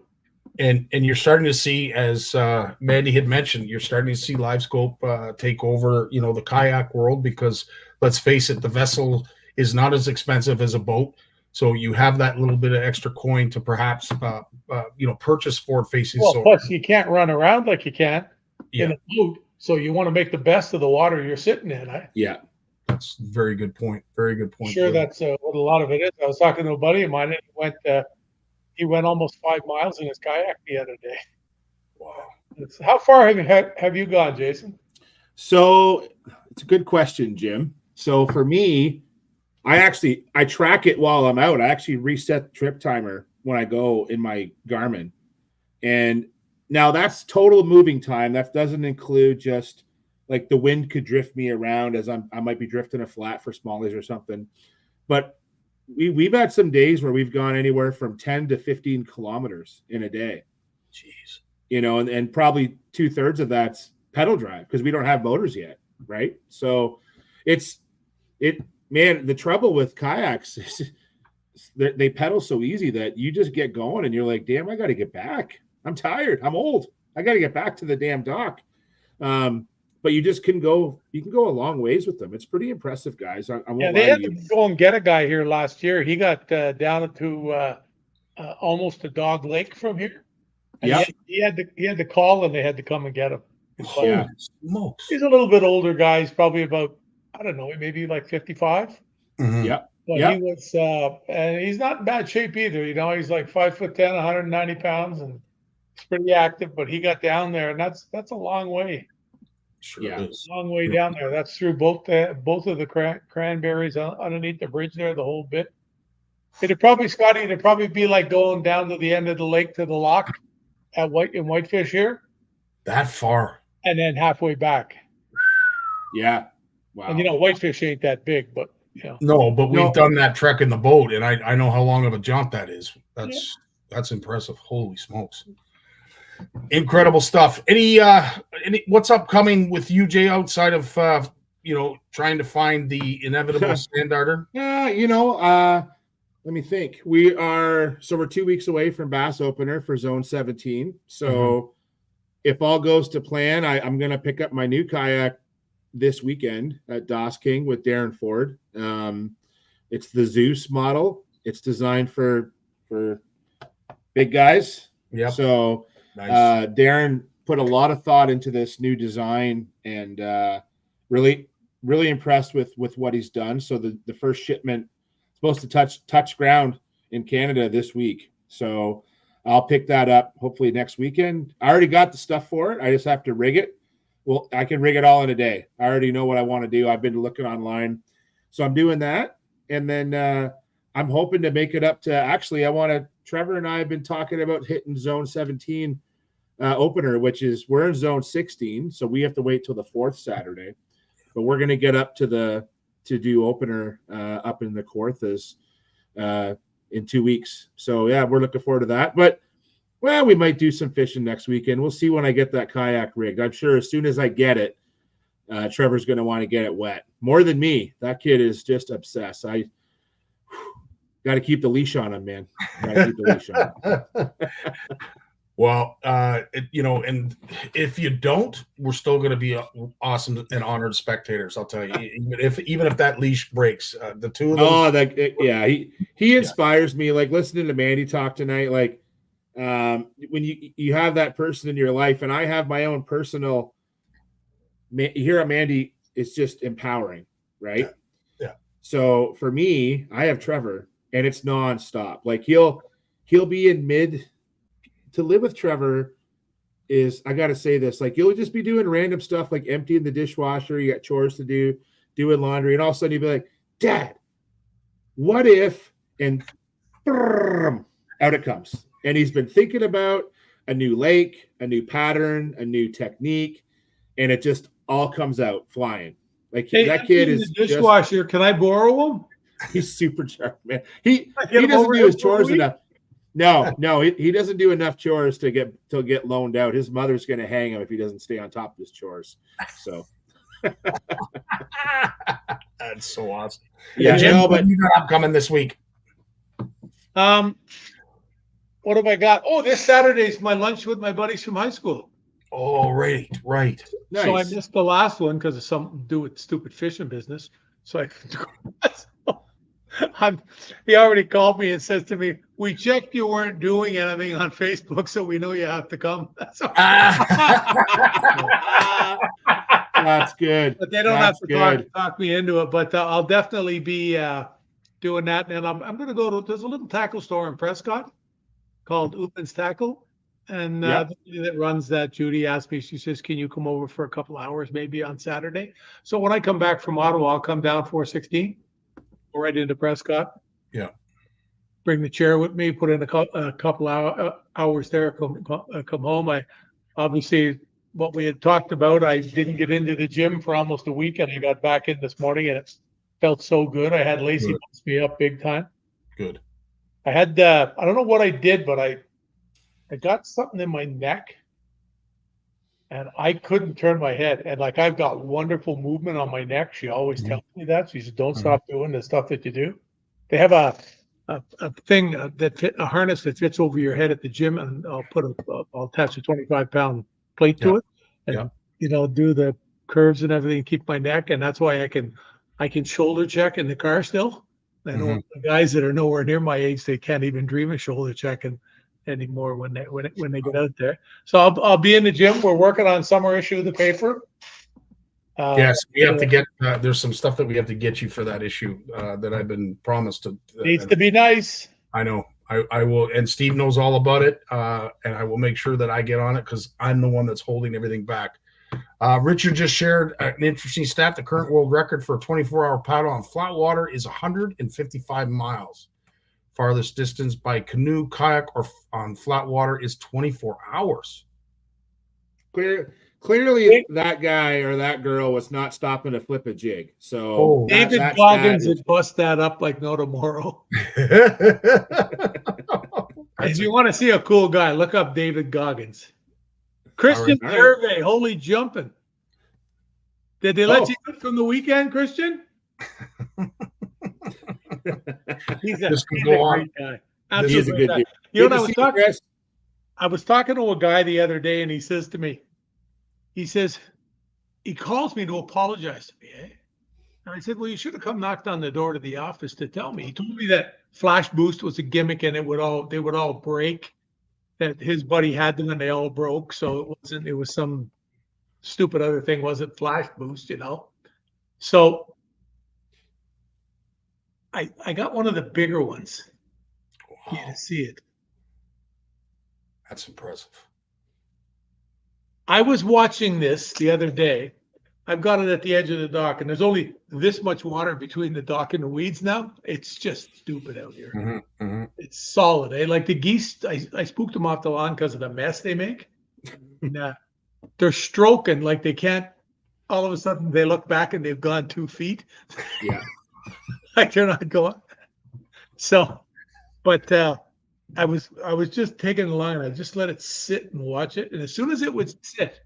And you're starting to see, as Mandy had mentioned, you're starting to see LiveScope take over the kayak world, because let's face it, the vessel is not as expensive as a boat. So you have that little bit of extra coin to perhaps, purchase forward-facing. Well, plus you can't run around like you can in a boat. So you want to make the best of the water you're sitting in. That's a very good point. Very good point. Sure, that's what a lot of it is. I was talking to a buddy of mine, and he went almost 5 miles in his kayak the other day. Wow. How far have you gone, Jason? So it's a good question, Jim. So for me, I track it while I'm out. I actually reset the trip timer when I go in my Garmin. And now that's total moving time. That doesn't include just like the wind could drift me around as I might be drifting a flat for smallies or something. But we've had some days where we've gone anywhere from 10 to 15 kilometers in a day. Jeez. And probably 2/3 of that's pedal drive because we don't have motors yet. Right. So man, the trouble with kayaks is they pedal so easy that you just get going and you're like, damn, I got to get back. I'm tired. I'm old. I got to get back to the damn dock. But you just can go a long ways with them. It's pretty impressive, guys. They had to go and get a guy here last year. He got down to almost a Dog Lake from here. Yeah. He had to call, and they had to come and get him. Holy smokes. He's a little bit older guy. He's probably about I don't know, maybe like 55. Mhm. Yep. But Yep. he was, and he's not in bad shape either. You know, he's like 5'10", 190 pounds, and he's pretty active. But he got down there, and that's a long way. Sure Yeah. is. Long way down there. That's through both of the cranberries underneath the bridge there, the whole bit. It'd probably, Scotty, it'd probably be like going down to the end of the lake to the lock at Whitefish here, That far. and then halfway back. Yeah. Wow. And you know, Whitefish ain't that big, but you know. No, but we've No. done that trek in the boat, and I know how long of a jaunt that is. That's impressive. Holy smokes. Incredible stuff. Any what's upcoming with UJ outside of trying to find the inevitable sand darter? Let me think. We're 2 weeks away from Bass Opener for Zone 17. So if all goes to plan, I'm going to pick up my new kayak this weekend at Doss King with Darren Ford. It's the Zeus model. It's designed for big guys. Yeah. So Nice. Darren put a lot of thought into this new design, and really impressed with what he's done. So the first shipment is supposed to touch ground in Canada this week. So I'll pick that up hopefully next weekend. I already got the stuff for it. I just have to rig it. Well, I can rig it all in a day. I already know what I want to do. I've been looking online. So I'm doing that. And then I'm hoping to make it up to Trevor and I have been talking about hitting Zone 17 opener, which is we're in Zone 16. So we have to wait till the 4th Saturday. But we're going to get up to do opener up in the Kawarthas in 2 weeks. So, yeah, we're looking forward to that. But, well, we might do some fishing next weekend. We'll see when I get that kayak rigged. I'm sure as soon as I get it, Trevor's going to want to get it wet. More than me. That kid is just obsessed. I got to keep the leash on him, man. Got to keep the leash on him. Well, and if you don't, we're still going to be awesome and honored spectators. I'll tell you, even if that leash breaks, the two of them. He inspires me. Like listening to Mandy talk tonight, like when you have that person in your life, and I have my own personal. Here at Mandy, it's just empowering, right? Yeah. So for me, I have Trevor, and it's nonstop. Like he'll be in mid. To live with Trevor is, I got to say this, like you'll just be doing random stuff like emptying the dishwasher. You got chores to do, doing laundry. And all of a sudden you'll be like, Dad, what if, and out it comes. And he's been thinking about a new lake, a new pattern, a new technique. And it just all comes out flying. Like that kid is the dishwasher. Can I borrow him? He's super sharp, man. He doesn't do his chores enough. No, he doesn't do enough chores to get loaned out. His mother's going to hang him if he doesn't stay on top of his chores. So that's so awesome. Yeah, Jim, but you got upcoming this week. What have I got? Oh, this Saturday is my lunch with my buddies from high school. Oh, right. Nice. So I missed the last one because of something to do with stupid fishing business. So he already called me and says to me, "We checked you weren't doing anything on Facebook, so we know you have to come." That's good. But they don't have to talk me into it. But I'll definitely be doing that. And I'm going to go to, there's a little tackle store in Prescott called Upman's Tackle. And the lady that runs that, Judy, asked me, she says, "Can you come over for a couple hours maybe on Saturday?" So when I come back from Ottawa, I'll come down 416. Go right into Prescott. Yeah. Bring the chair with me. Put in a couple hours there. Come home. I obviously what we had talked about. I didn't get into the gym for almost a week, and I got back in this morning, and it felt so good. I had Lacey boost me up big time. Good. I had I don't know what I did, but I got something in my neck, and I couldn't turn my head. And like I've got wonderful movement on my neck. She always tells me that. She says, "Don't stop doing the stuff that you do." They have a thing a harness that fits over your head at the gym, and I'll attach a 25-pound plate to it, and do the curves and everything, keep my neck, and that's why I can shoulder check in the car still. I know the guys that are nowhere near my age, they can't even dream of shoulder checking anymore when they get out there. So I'll be in the gym. We're working on summer issue of the paper, Yes, we have to get. There's some stuff that we have to get you for that issue that I've been promised to. Needs to be nice. I know. I will, and Steve knows all about it, and I will make sure that I get on it because I'm the one that's holding everything back. Richard just shared an interesting stat. The current world record for a 24-hour paddle on flat water is 155 miles. Farthest distance by canoe, kayak, or on flat water is 24 hours. Clearly, that guy or that girl was not stopping to flip a jig. So David Goggins would bust that up like no tomorrow. If you want to see a cool guy, look up David Goggins. Christian Hervé, holy jumping. Did they let you out from the weekend, Christian? He's a great guy. Absolutely. Guy. You know what I was talking to a guy the other day, and he says to me, he calls me to apologize to me. Eh? And I said, well, you should have come knocked on the door to the office to tell me. He told me that Flash Boost was a gimmick and they would all break, that his buddy had them and they all broke. So it was some stupid other thing, wasn't Flash Boost, you know? So I got one of the bigger ones. Wow. You to see it. That's impressive. I was watching this the other day. I've got it at the edge of the dock, and there's only this much water between the dock and the weeds now. It's just stupid out here. Mm-hmm, mm-hmm. It's solid, eh? Like the geese, I spooked them off the lawn because of the mess they make. And, they're stroking like they can't. All of a sudden, they look back and they've gone 2 feet. Yeah, like they're not going. So, but I was just taking the line. I just let it sit and watch it, and as soon as it would sit,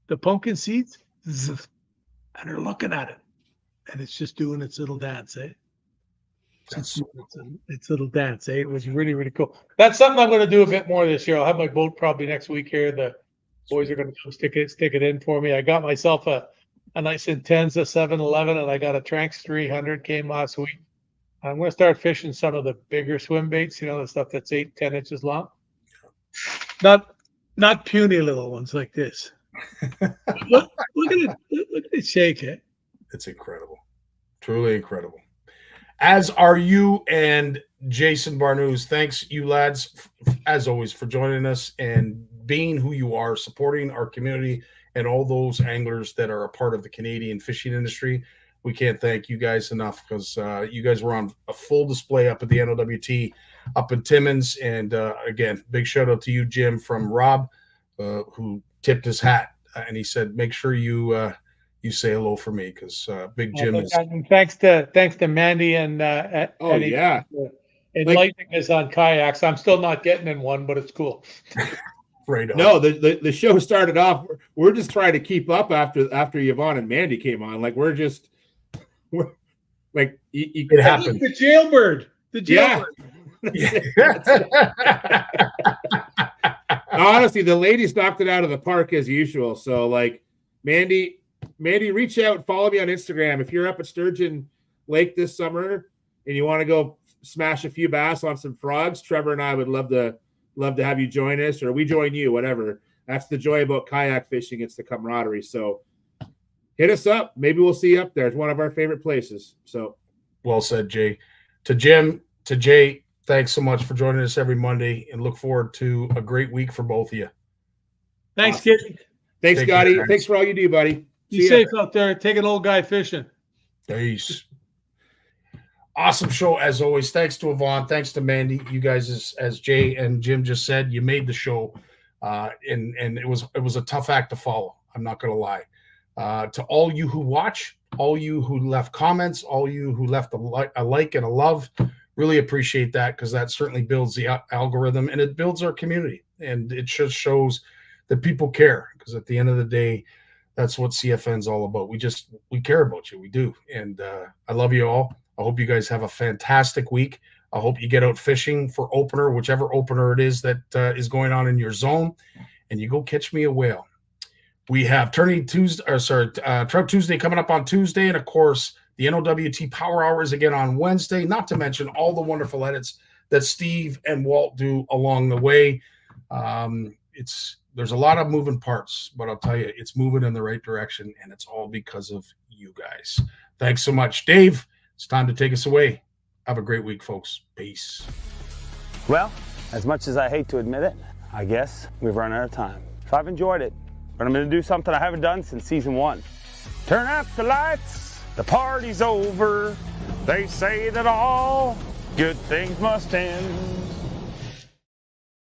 the pumpkin seeds. And they're looking at it, and it's just doing its little dance, eh? Its little dance, eh? It was really, really cool. That's something I'm going to do a bit more this year. I'll have my boat probably next week here. The boys are going to stick it in for me. I got myself a nice Intenza 711, and I got a Tranx 300 came last week. I'm going to start fishing some of the bigger swim baits, you know, the stuff that's 8-10 inches long. Not puny little ones like this. look at it. Look at it shake it. It's incredible. Truly incredible. As are you and Jason Barnucz. Thanks, you lads, as always, for joining us and being who you are, supporting our community and all those anglers that are a part of the Canadian fishing industry. We can't thank you guys enough because you guys were on a full display up at the NOWT up in Timmins. And again, big shout out to you, Jim, from Rob, who tipped his hat, and he said, "Make sure you say hello for me," because Big Jim is. And thanks to Mandy and enlightening us on kayaks. I'm still not getting in one, but it's cool. Right on. No, the show started off. We're just trying to keep up after Yvonne and Mandy came on. Like we're like it happened. The jailbird. The jailbird. Yeah. Honestly, the ladies knocked it out of the park as usual. So, like, Mandy, reach out, follow me on Instagram. If you're up at Sturgeon Lake this summer and you want to go smash a few bass on some frogs, Trevor and I would love to have you join us, or we join you, whatever. That's the joy about kayak fishing. It's the camaraderie. So hit us up. Maybe we'll see you up there. It's one of our favorite places. So well said, Jay. To Jim, to Jay, thanks so much for joining us every Monday, and look forward to a great week for both of you. Thanks, awesome. Kid. Thanks, Scottie. Thanks for all you do, buddy. Be safe out there. Take an old guy fishing. Peace. Awesome show as always. Thanks to Yvonne. Thanks to Mandy. You guys, as Jay and Jim just said, you made the show, and it was a tough act to follow. I'm not going to lie. To all you who watch, all you who left comments, all you who left a like and a love. Really appreciate that, because that certainly builds the algorithm and it builds our community, and it just shows that people care, because at the end of the day, that's what CFN's all about. We care about you. We do. And I love you all. I hope you guys have a fantastic week. I hope you get out fishing for opener, whichever opener it is that is going on in your zone, and you go catch me a whale. We have Trout Tuesday coming up on Tuesday, and of course, the NOWT Power Hour is again on Wednesday, not to mention all the wonderful edits that Steve and Walt do along the way. there's a lot of moving parts, but I'll tell you, it's moving in the right direction, and it's all because of you guys. Thanks so much. Dave, it's time to take us away. Have a great week, folks. Peace. Well, as much as I hate to admit it, I guess we've run out of time. So I've enjoyed it, but I'm going to do something I haven't done since season 1. Turn out the lights, the party's over. They say that all good things must end.